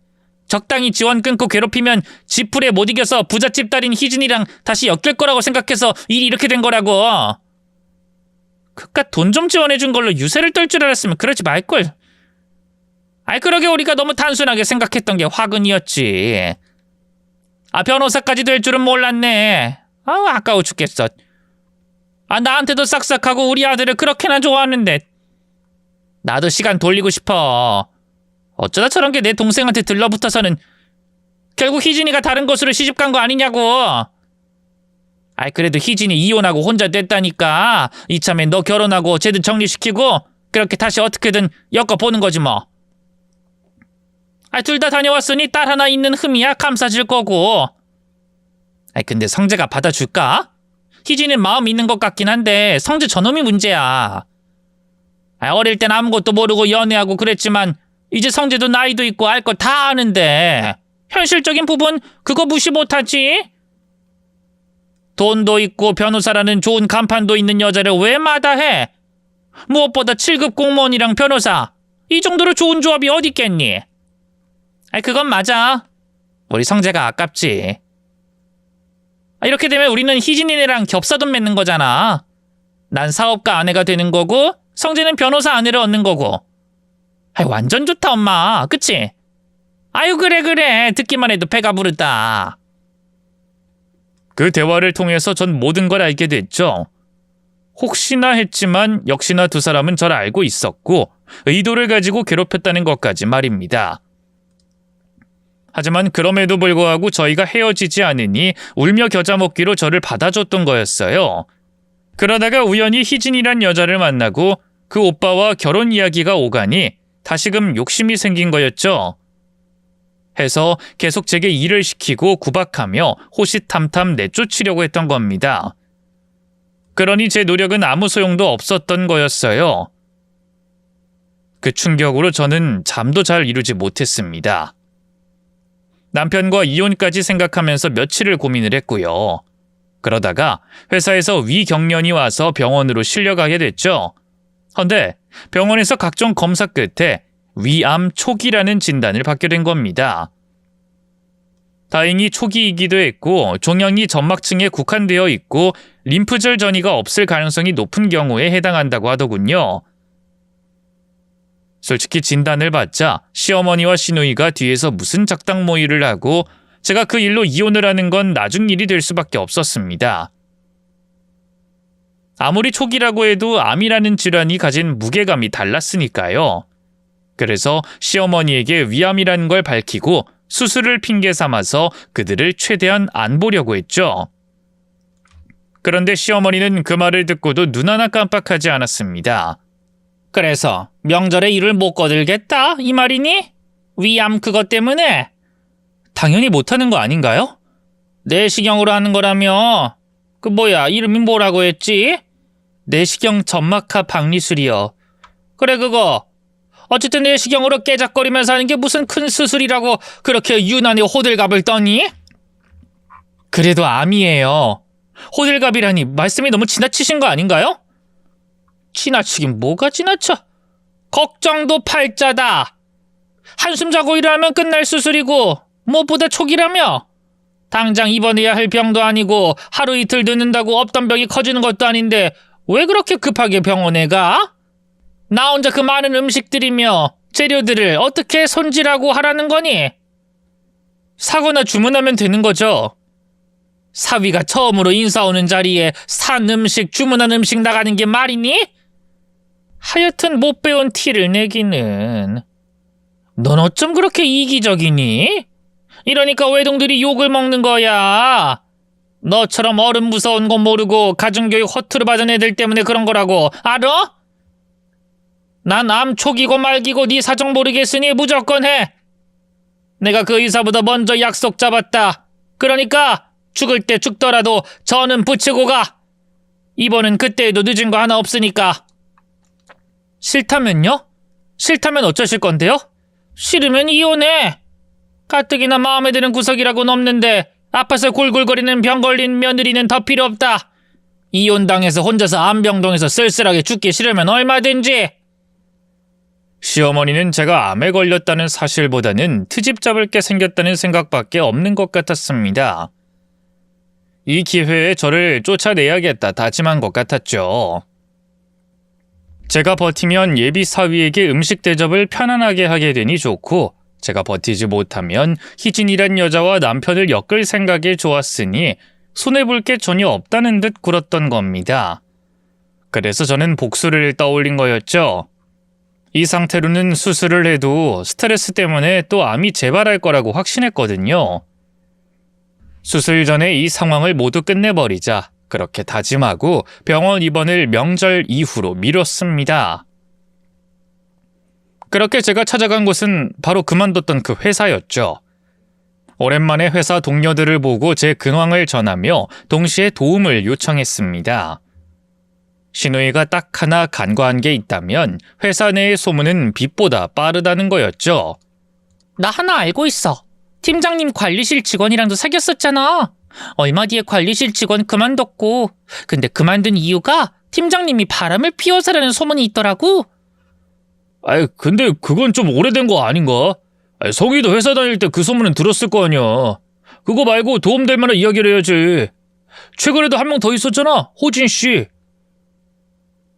적당히 지원 끊고 괴롭히면 지풀에 못 이겨서 부잣집 딸인 희진이랑 다시 엮일 거라고 생각해서 일이 이렇게 된 거라고. 그깟 돈 좀 지원해준 걸로 유세를 떨 줄 알았으면 그러지 말걸. 아이, 그러게 우리가 너무 단순하게 생각했던 게 화근이었지. 아, 변호사까지 될 줄은 몰랐네. 아우, 아까워 죽겠어. 아, 나한테도 싹싹하고 우리 아들을 그렇게나 좋아하는데. 나도 시간 돌리고 싶어. 어쩌다 저런 게 내 동생한테 들러붙어서는 결국 희진이가 다른 곳으로 시집간 거 아니냐고. 아이, 그래도 희진이 이혼하고 혼자 됐다니까. 이참에 너 결혼하고 쟤들 정리시키고 그렇게 다시 어떻게든 엮어보는 거지 뭐. 아이, 둘 다 다녀왔으니 딸 하나 있는 흠이야 감싸줄 거고. 아이, 근데 성재가 받아줄까? 희진은 마음 있는 것 같긴 한데 성재 저놈이 문제야. 아이, 어릴 땐 아무것도 모르고 연애하고 그랬지만 이제 성재도 나이도 있고 알 거 다 아는데 현실적인 부분 그거 무시 못하지? 돈도 있고 변호사라는 좋은 간판도 있는 여자를 왜 마다해? 무엇보다 7급 공무원이랑 변호사, 이 정도로 좋은 조합이 어디 있겠니? 아이, 그건 맞아. 우리 성재가 아깝지. 이렇게 되면 우리는 희진이네랑 겹사돈 맺는 거잖아. 난 사업가 아내가 되는 거고 성재는 변호사 아내를 얻는 거고. 아이, 완전 좋다 엄마. 그치? 아유, 그래. 듣기만 해도 배가 부르다. 그 대화를 통해서 전 모든 걸 알게 됐죠. 혹시나 했지만 역시나 두 사람은 저를 알고 있었고 의도를 가지고 괴롭혔다는 것까지 말입니다. 하지만 그럼에도 불구하고 저희가 헤어지지 않으니 울며 겨자 먹기로 저를 받아줬던 거였어요. 그러다가 우연히 희진이란 여자를 만나고 그 오빠와 결혼 이야기가 오가니 다시금 욕심이 생긴 거였죠. 해서 계속 제게 일을 시키고 구박하며 호시탐탐 내쫓으려고 했던 겁니다. 그러니 제 노력은 아무 소용도 없었던 거였어요. 그 충격으로 저는 잠도 잘 이루지 못했습니다. 남편과 이혼까지 생각하면서 며칠을 고민을 했고요. 그러다가 회사에서 위경련이 와서 병원으로 실려가게 됐죠. 헌데 병원에서 각종 검사 끝에 위암 초기라는 진단을 받게 된 겁니다. 다행히 초기이기도 했고 종양이 점막층에 국한되어 있고 림프절 전이가 없을 가능성이 높은 경우에 해당한다고 하더군요. 솔직히 진단을 받자 시어머니와 시누이가 뒤에서 무슨 작당 모의를 하고 제가 그 일로 이혼을 하는 건 나중 일이 될 수밖에 없었습니다. 아무리 초기라고 해도 암이라는 질환이 가진 무게감이 달랐으니까요. 그래서 시어머니에게 위암이라는 걸 밝히고 수술을 핑계 삼아서 그들을 최대한 안 보려고 했죠. 그런데 시어머니는 그 말을 듣고도 눈 하나 깜빡하지 않았습니다. 그래서 명절에 일을 못 거들겠다 이 말이니? 위암 그것 때문에? 당연히 못하는 거 아닌가요? 내시경으로 하는 거라며. 그 뭐야, 이름이 뭐라고 했지? 내시경 점막하 박리술이요. 그래, 그거. 어쨌든 내시경으로 깨작거리면서 하는 게 무슨 큰 수술이라고 그렇게 유난히 호들갑을 떠니? 그래도 암이에요. 호들갑이라니 말씀이 너무 지나치신 거 아닌가요? 지나치긴 뭐가 지나쳐? 걱정도 팔자다. 한숨 자고 일어나면 끝날 수술이고 무엇보다 초기라며. 당장 입원해야 할 병도 아니고 하루 이틀 늦는다고 없던 병이 커지는 것도 아닌데 왜 그렇게 급하게 병원에 가? 나 혼자 그 많은 음식들이며 재료들을 어떻게 손질하고 하라는 거니? 사거나 주문하면 되는 거죠. 사위가 처음으로 인사 오는 자리에 산 음식, 주문한 음식 나가는 게 말이니? 하여튼 못 배운 티를 내기는. 넌 어쩜 그렇게 이기적이니? 이러니까 외동들이 욕을 먹는 거야. 너처럼 어른 무서운 거 모르고 가정교육 허투루 받은 애들 때문에 그런 거라고 알아? 난 암 초기고 말기고 네 사정 모르겠으니 무조건 해. 내가 그 의사보다 먼저 약속 잡았다. 그러니까 죽을 때 죽더라도 저는 붙이고 가. 이번은 그때에도 늦은 거 하나 없으니까. 싫다면요? 싫다면 어쩌실 건데요? 싫으면 이혼해. 가뜩이나 마음에 드는 구석이라고는 없는데 앞에서 골골거리는 병 걸린 며느리는 더 필요 없다. 이혼당해서 혼자서 암병동에서 쓸쓸하게 죽기 싫으면 얼마든지. 시어머니는 제가 암에 걸렸다는 사실보다는 트집 잡을 게 생겼다는 생각밖에 없는 것 같았습니다. 이 기회에 저를 쫓아내야겠다 다짐한 것 같았죠. 제가 버티면 예비 사위에게 음식 대접을 편안하게 하게 되니 좋고, 제가 버티지 못하면 희진이란 여자와 남편을 엮을 생각이 좋았으니 손해볼 게 전혀 없다는 듯 굴었던 겁니다. 그래서 저는 복수를 떠올린 거였죠. 이 상태로는 수술을 해도 스트레스 때문에 또 암이 재발할 거라고 확신했거든요. 수술 전에 이 상황을 모두 끝내버리자 그렇게 다짐하고 병원 입원을 명절 이후로 미뤘습니다. 그렇게 제가 찾아간 곳은 바로 그만뒀던 그 회사였죠. 오랜만에 회사 동료들을 보고 제 근황을 전하며 동시에 도움을 요청했습니다. 신우이가 딱 하나 간과한 게 있다면 회사 내의 소문은 빛보다 빠르다는 거였죠. 나 하나 알고 있어. 팀장님 관리실 직원이랑도 사귀었었잖아. 얼마 뒤에 관리실 직원 그만뒀고, 근데 그만둔 이유가 팀장님이 바람을 피워서라는 소문이 있더라고. 아이, 근데 그건 좀 오래된 거 아닌가? 성희도 회사 다닐 때 그 소문은 들었을 거 아니야. 그거 말고 도움될 만한 이야기를 해야지. 최근에도 한 명 더 있었잖아, 호진 씨.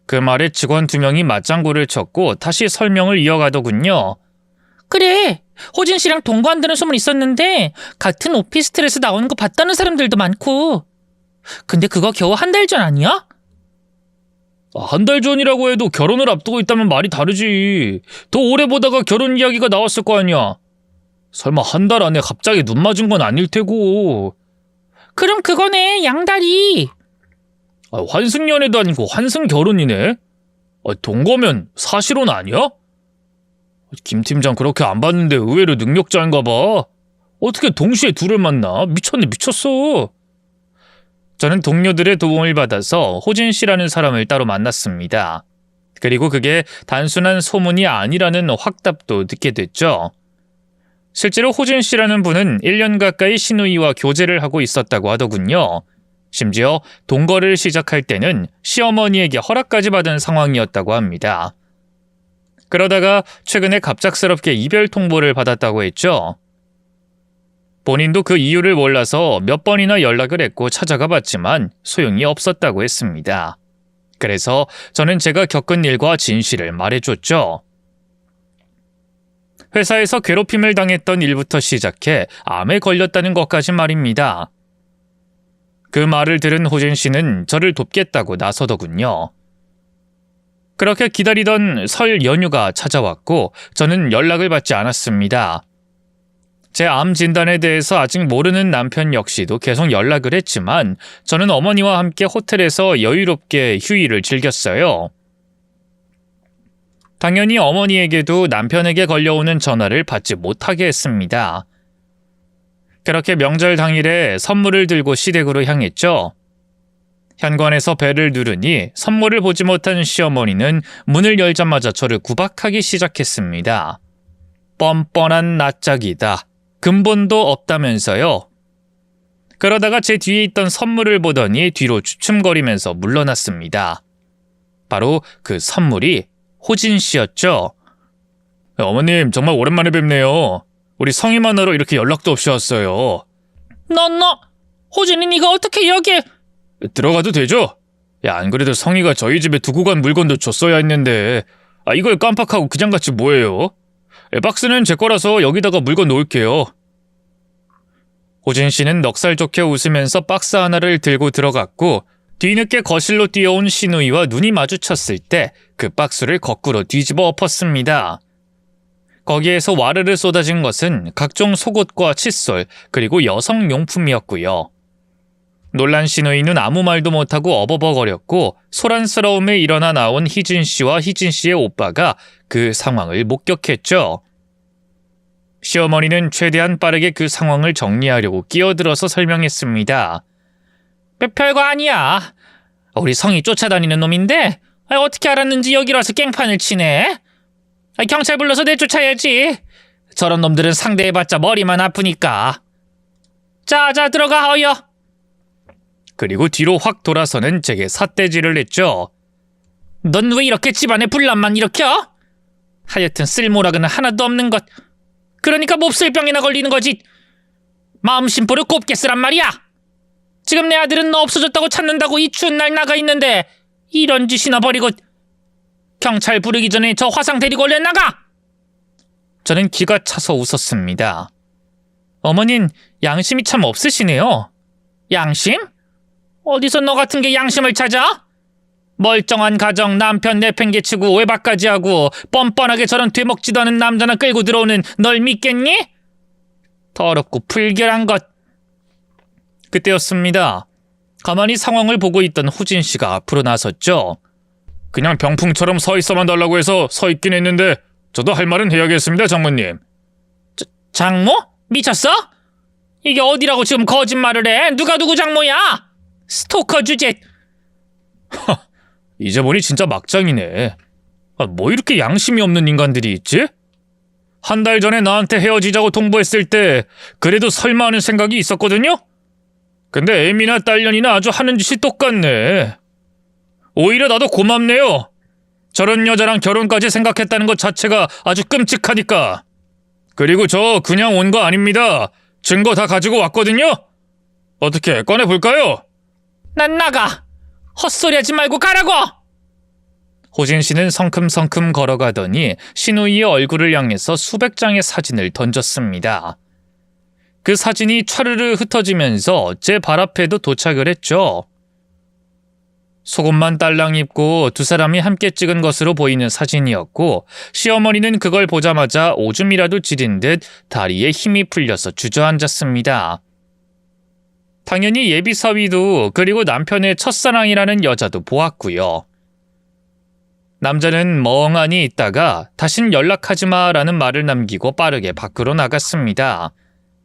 그 말에 직원 2명이 맞장구를 쳤고 다시 설명을 이어가더군요. 그래, 호진 씨랑 동거한다는 소문 있었는데 같은 오피스텔에서 나오는 거 봤다는 사람들도 많고. 근데 그거 겨우 한 달 전 아니야? 한 달 전이라고 해도 결혼을 앞두고 있다면 말이 다르지. 더 오래 보다가 결혼 이야기가 나왔을 거 아니야. 설마 한 달 안에 갑자기 눈 맞은 건 아닐 테고. 그럼 그거네, 양다리. 환승연애도 아니고 환승결혼이네. 동거면 사실혼 아니야? 김 팀장 그렇게 안 봤는데 의외로 능력자인가 봐. 어떻게 동시에 둘을 만나? 미쳤네, 미쳤어. 저는 동료들의 도움을 받아서 호진 씨라는 사람을 따로 만났습니다. 그리고 그게 단순한 소문이 아니라는 확답도 듣게 됐죠. 실제로 호진 씨라는 분은 1년 가까이 신우이와 교제를 하고 있었다고 하더군요. 심지어 동거를 시작할 때는 시어머니에게 허락까지 받은 상황이었다고 합니다. 그러다가 최근에 갑작스럽게 이별 통보를 받았다고 했죠. 본인도 그 이유를 몰라서 몇 번이나 연락을 했고 찾아가 봤지만 소용이 없었다고 했습니다. 그래서 저는 제가 겪은 일과 진실을 말해줬죠. 회사에서 괴롭힘을 당했던 일부터 시작해 암에 걸렸다는 것까지 말입니다. 그 말을 들은 호진 씨는 저를 돕겠다고 나서더군요. 그렇게 기다리던 설 연휴가 찾아왔고 저는 연락을 받지 않았습니다. 제 암 진단에 대해서 아직 모르는 남편 역시도 계속 연락을 했지만 저는 어머니와 함께 호텔에서 여유롭게 휴일을 즐겼어요. 당연히 어머니에게도 남편에게 걸려오는 전화를 받지 못하게 했습니다. 그렇게 명절 당일에 선물을 들고 시댁으로 향했죠. 현관에서 벨을 누르니 선물을 보지 못한 시어머니는 문을 열자마자 저를 구박하기 시작했습니다. 뻔뻔한 낯짝이다. 근본도 없다면서요. 그러다가 제 뒤에 있던 선물을 보더니 뒤로 주춤거리면서 물러났습니다. 바로 그 선물이 호진 씨였죠. 어머님, 정말 오랜만에 뵙네요. 우리 성희 만나러 이렇게 연락도 없이 왔어요. 너 호진이 네가 어떻게 여기에... 들어가도 되죠? 야, 안 그래도 성희가 저희 집에 두고 간 물건도 줬어야 했는데 이걸 깜빡하고 그냥 갔지 뭐예요? 박스는 제 거라서 여기다가 물건 놓을게요. 호진 씨는 넉살 좋게 웃으면서 박스 하나를 들고 들어갔고 뒤늦게 거실로 뛰어온 신우이와 눈이 마주쳤을 때 그 박스를 거꾸로 뒤집어 엎었습니다. 거기에서 와르르 쏟아진 것은 각종 속옷과 칫솔 그리고 여성용품이었고요. 놀란 신우이는 아무 말도 못하고 어버버거렸고 소란스러움에 일어나 나온 희진 씨와 희진 씨의 오빠가 그 상황을 목격했죠. 시어머니는 최대한 빠르게 그 상황을 정리하려고 끼어들어서 설명했습니다. 별거 아니야. 우리 성이 쫓아다니는 놈인데 어떻게 알았는지 여기로 와서 깽판을 치네. 경찰 불러서 내쫓아야지. 저런 놈들은 상대해봤자 머리만 아프니까. 자, 들어가 어여. 그리고 뒤로 확 돌아서는 제게 삿대질을 했죠. 넌 왜 이렇게 집안에 분란만 일으켜? 하여튼 쓸모라고는 하나도 없는 것. 그러니까 몹쓸 병이나 걸리는 거지. 마음 심보를 곱게 쓰란 말이야. 지금 내 아들은 너 없어졌다고 찾는다고 이 추운 날 나가 있는데 이런 짓이나 버리고 경찰 부르기 전에 저 화상 데리고 얼른 나가! 저는 기가 차서 웃었습니다. 어머닌 양심이 참 없으시네요. 양심? 어디서 너 같은 게 양심을 찾아? 멀쩡한 가정 남편 내팽개치고 외박까지 하고 뻔뻔하게 저런 되먹지도 않은 남자나 끌고 들어오는 널 믿겠니? 더럽고 불결한 것. 그때였습니다. 가만히 상황을 보고 있던 호진 씨가 앞으로 나섰죠. 그냥 병풍처럼 서 있어만 달라고 해서 서 있긴 했는데 저도 할 말은 해야겠습니다, 장모님. 장모? 미쳤어? 이게 어디라고 지금 거짓말을 해? 누가 누구 장모야? 스토커 주제. 이제 보니 진짜 막장이네. 뭐 이렇게 양심이 없는 인간들이 있지? 한 달 전에 나한테 헤어지자고 통보했을 때 그래도 설마 하는 생각이 있었거든요? 근데 애미나 딸년이나 아주 하는 짓이 똑같네. 오히려 나도 고맙네요. 저런 여자랑 결혼까지 생각했다는 것 자체가 아주 끔찍하니까. 그리고 저 그냥 온 거 아닙니다. 증거 다 가지고 왔거든요? 어떻게 꺼내볼까요? 난 나가. 헛소리하지 말고 가라고! 호진 씨는 성큼성큼 걸어가더니 신우이의 얼굴을 향해서 수백 장의 사진을 던졌습니다. 그 사진이 차르르 흩어지면서 제 발 앞에도 도착을 했죠. 속옷만 딸랑 입고 두 사람이 함께 찍은 것으로 보이는 사진이었고 시어머니는 그걸 보자마자 오줌이라도 지린 듯 다리에 힘이 풀려서 주저앉았습니다. 당연히 예비 사위도 그리고 남편의 첫사랑이라는 여자도 보았고요. 남자는 멍하니 있다가 다신 연락하지 마라는 말을 남기고 빠르게 밖으로 나갔습니다.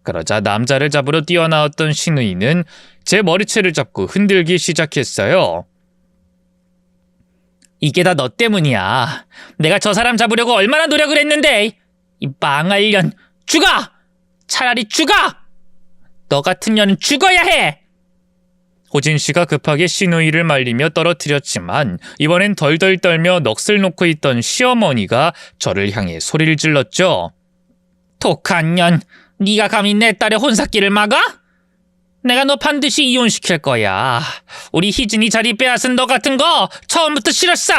그러자 남자를 잡으러 뛰어나왔던 신우이는 제 머리채를 잡고 흔들기 시작했어요. 이게 다 너 때문이야. 내가 저 사람 잡으려고 얼마나 노력을 했는데. 이 망할 년. 죽어! 차라리 죽어! 너 같은 년은 죽어야 해! 호진 씨가 급하게 신우이를 말리며 떨어뜨렸지만 이번엔 덜덜 떨며 넋을 놓고 있던 시어머니가 저를 향해 소리를 질렀죠. 독한 년, 네가 감히 내 딸의 혼사길을 막아? 내가 너 반드시 이혼시킬 거야. 우리 희진이 자리 빼앗은 너 같은 거 처음부터 싫었어.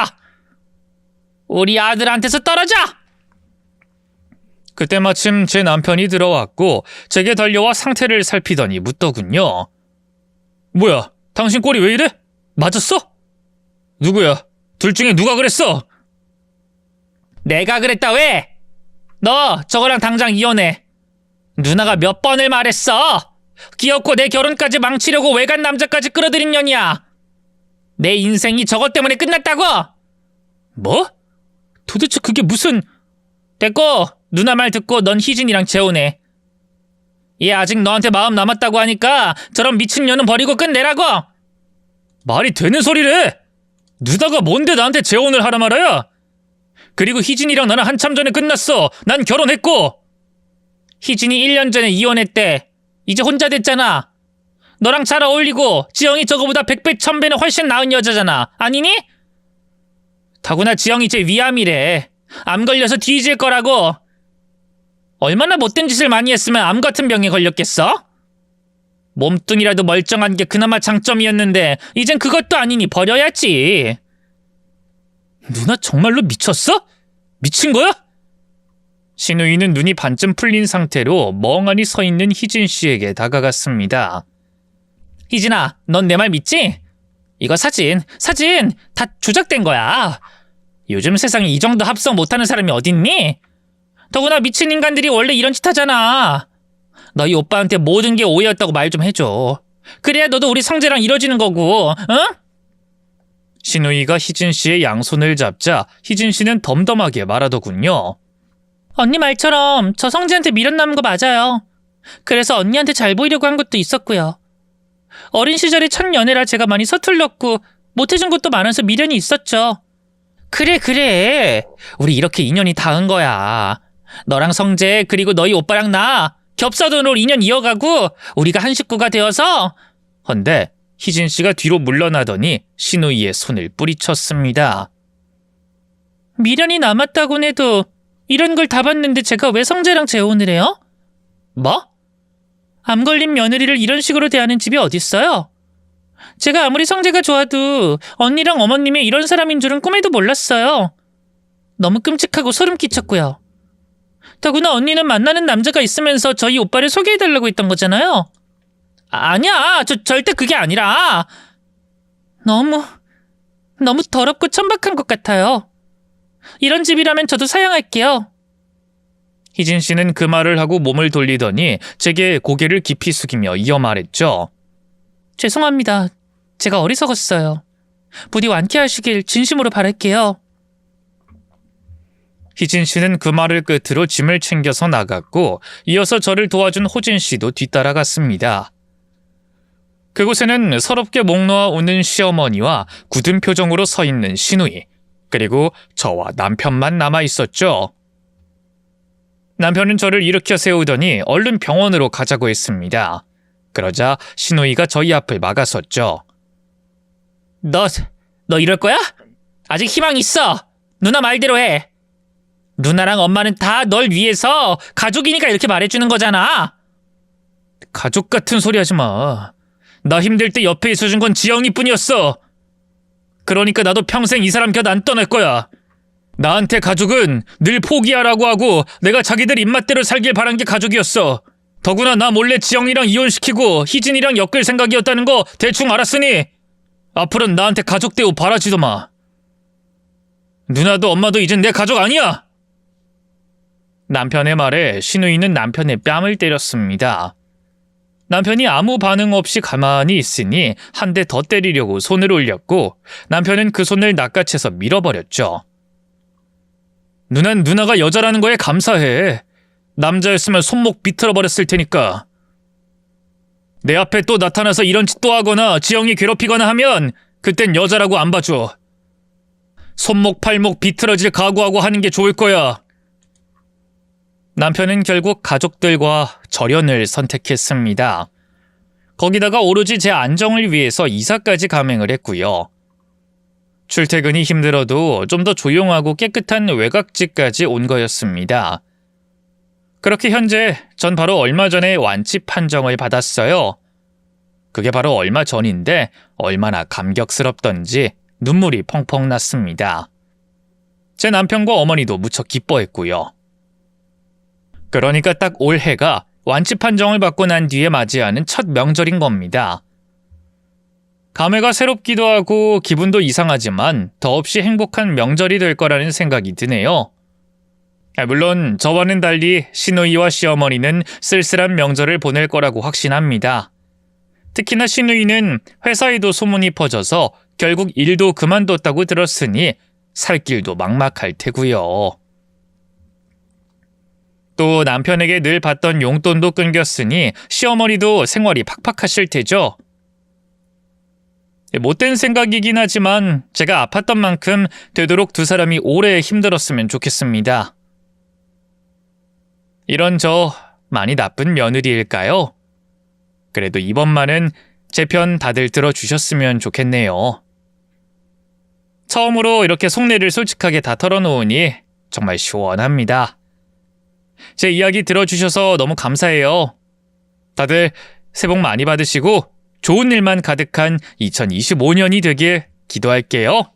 우리 아들한테서 떨어져! 그때 마침 제 남편이 들어왔고 제게 달려와 상태를 살피더니 묻더군요. 뭐야, 당신 꼴이 왜 이래? 맞았어? 누구야? 둘 중에 누가 그랬어? 내가 그랬다. 왜? 너 저거랑 당장 이혼해. 누나가 몇 번을 말했어. 귀엽고 내 결혼까지 망치려고 외간 남자까지 끌어들인 년이야. 내 인생이 저것 때문에 끝났다고. 뭐? 도대체 그게 무슨... 됐고 누나 말 듣고 넌 희진이랑 재혼해. 얘 아직 너한테 마음 남았다고 하니까 저런 미친년은 버리고 끝내라고. 말이 되는 소리래. 누나가 뭔데 나한테 재혼을 하라 말아야. 그리고 희진이랑 나는 한참 전에 끝났어. 난 결혼했고. 희진이 1년 전에 이혼했대. 이제 혼자 됐잖아. 너랑 잘 어울리고 지영이 저거보다 100배 1000배는 훨씬 나은 여자잖아. 아니니? 더구나 지영이 제 위암이래. 암 걸려서 뒤질 거라고. 얼마나 못된 짓을 많이 했으면 암 같은 병에 걸렸겠어? 몸뚱이라도 멀쩡한 게 그나마 장점이었는데 이젠 그것도 아니니 버려야지. 누나 정말로 미쳤어? 미친 거야? 신우이는 눈이 반쯤 풀린 상태로 멍하니 서 있는 희진 씨에게 다가갔습니다. 희진아, 넌 내 말 믿지? 이거 사진 다 조작된 거야. 요즘 세상에 이 정도 합성 못하는 사람이 어딨니? 더구나 미친 인간들이 원래 이런 짓 하잖아. 너희 오빠한테 모든 게 오해였다고 말 좀 해줘. 그래야 너도 우리 성재랑 이뤄지는 거고, 응? 신우이가 희진 씨의 양손을 잡자 희진 씨는 덤덤하게 말하더군요. 언니 말처럼 저 성재한테 미련 남은 거 맞아요. 그래서 언니한테 잘 보이려고 한 것도 있었고요. 어린 시절에 첫 연애라 제가 많이 서툴렀고 못해준 것도 많아서 미련이 있었죠. 그래. 우리 이렇게 인연이 닿은 거야. 너랑 성재 그리고 너희 오빠랑 나 겹사돈으로 인연 이어가고 우리가 한 식구가 되어서. 헌데 희진 씨가 뒤로 물러나더니 신우이의 손을 뿌리쳤습니다. 미련이 남았다곤 해도 이런 걸 다 봤는데 제가 왜 성재랑 재혼을 해요? 뭐? 암 걸린 며느리를 이런 식으로 대하는 집이 어딨어요? 제가 아무리 성재가 좋아도 언니랑 어머님이 이런 사람인 줄은 꿈에도 몰랐어요. 너무 끔찍하고 소름 끼쳤고요. 더구나 언니는 만나는 남자가 있으면서 저희 오빠를 소개해달라고 했던 거잖아요. 아니야, 절대 그게 아니라 너무 더럽고 천박한 것 같아요. 이런 집이라면 저도 사양할게요. 희진 씨는 그 말을 하고 몸을 돌리더니 제게 고개를 깊이 숙이며 이어 말했죠. 죄송합니다. 제가 어리석었어요. 부디 완쾌하시길 진심으로 바랄게요. 희진 씨는 그 말을 끝으로 짐을 챙겨서 나갔고 이어서 저를 도와준 호진 씨도 뒤따라갔습니다. 그곳에는 서럽게 목 놓아 우는 시어머니와 굳은 표정으로 서 있는 시누이, 그리고 저와 남편만 남아 있었죠. 남편은 저를 일으켜 세우더니 얼른 병원으로 가자고 했습니다. 그러자 시누이가 저희 앞을 막아섰죠. 너 이럴 거야? 아직 희망 있어. 누나 말대로 해. 누나랑 엄마는 다 널 위해서 가족이니까 이렇게 말해주는 거잖아. 가족 같은 소리 하지 마. 나 힘들 때 옆에 있어준 건 지영이뿐이었어. 그러니까 나도 평생 이 사람 곁 안 떠날 거야. 나한테 가족은 늘 포기하라고 하고 내가 자기들 입맛대로 살길 바란 게 가족이었어. 더구나 나 몰래 지영이랑 이혼시키고 희진이랑 엮을 생각이었다는 거 대충 알았으니 앞으로는 나한테 가족 대우 바라지도 마. 누나도 엄마도 이젠 내 가족 아니야. 남편의 말에 시누이는 남편의 뺨을 때렸습니다. 남편이 아무 반응 없이 가만히 있으니 한 대 더 때리려고 손을 올렸고 남편은 그 손을 낚아채서 밀어버렸죠. 누난 누나가 여자라는 거에 감사해. 남자였으면 손목 비틀어버렸을 테니까. 내 앞에 또 나타나서 이런 짓 또 하거나 지영이 괴롭히거나 하면 그땐 여자라고 안 봐줘. 손목 팔목 비틀어질 각오하고 하는 게 좋을 거야. 남편은 결국 가족들과 절연을 선택했습니다. 거기다가 오로지 제 안정을 위해서 이사까지 감행을 했고요. 출퇴근이 힘들어도 좀 더 조용하고 깨끗한 외곽집까지 온 거였습니다. 그렇게 현재 전 바로 얼마 전에 완치 판정을 받았어요. 그게 바로 얼마 전인데 얼마나 감격스럽던지 눈물이 펑펑 났습니다. 제 남편과 어머니도 무척 기뻐했고요. 그러니까 딱 올해가 완치 판정을 받고 난 뒤에 맞이하는 첫 명절인 겁니다. 감회가 새롭기도 하고 기분도 이상하지만 더없이 행복한 명절이 될 거라는 생각이 드네요. 물론 저와는 달리 시누이와 시어머니는 쓸쓸한 명절을 보낼 거라고 확신합니다. 특히나 시누이는 회사에도 소문이 퍼져서 결국 일도 그만뒀다고 들었으니 살 길도 막막할 테고요. 또 남편에게 늘 받던 용돈도 끊겼으니 시어머니도 생활이 팍팍하실 테죠. 못된 생각이긴 하지만 제가 아팠던 만큼 되도록 두 사람이 오래 힘들었으면 좋겠습니다. 이런 저 많이 나쁜 며느리일까요? 그래도 이번만은 제 편 다들 들어주셨으면 좋겠네요. 처음으로 이렇게 속내를 솔직하게 다 털어놓으니 정말 시원합니다. 제 이야기 들어주셔서 너무 감사해요. 다들 새해 복 많이 받으시고 좋은 일만 가득한 2025년이 되길 기도할게요.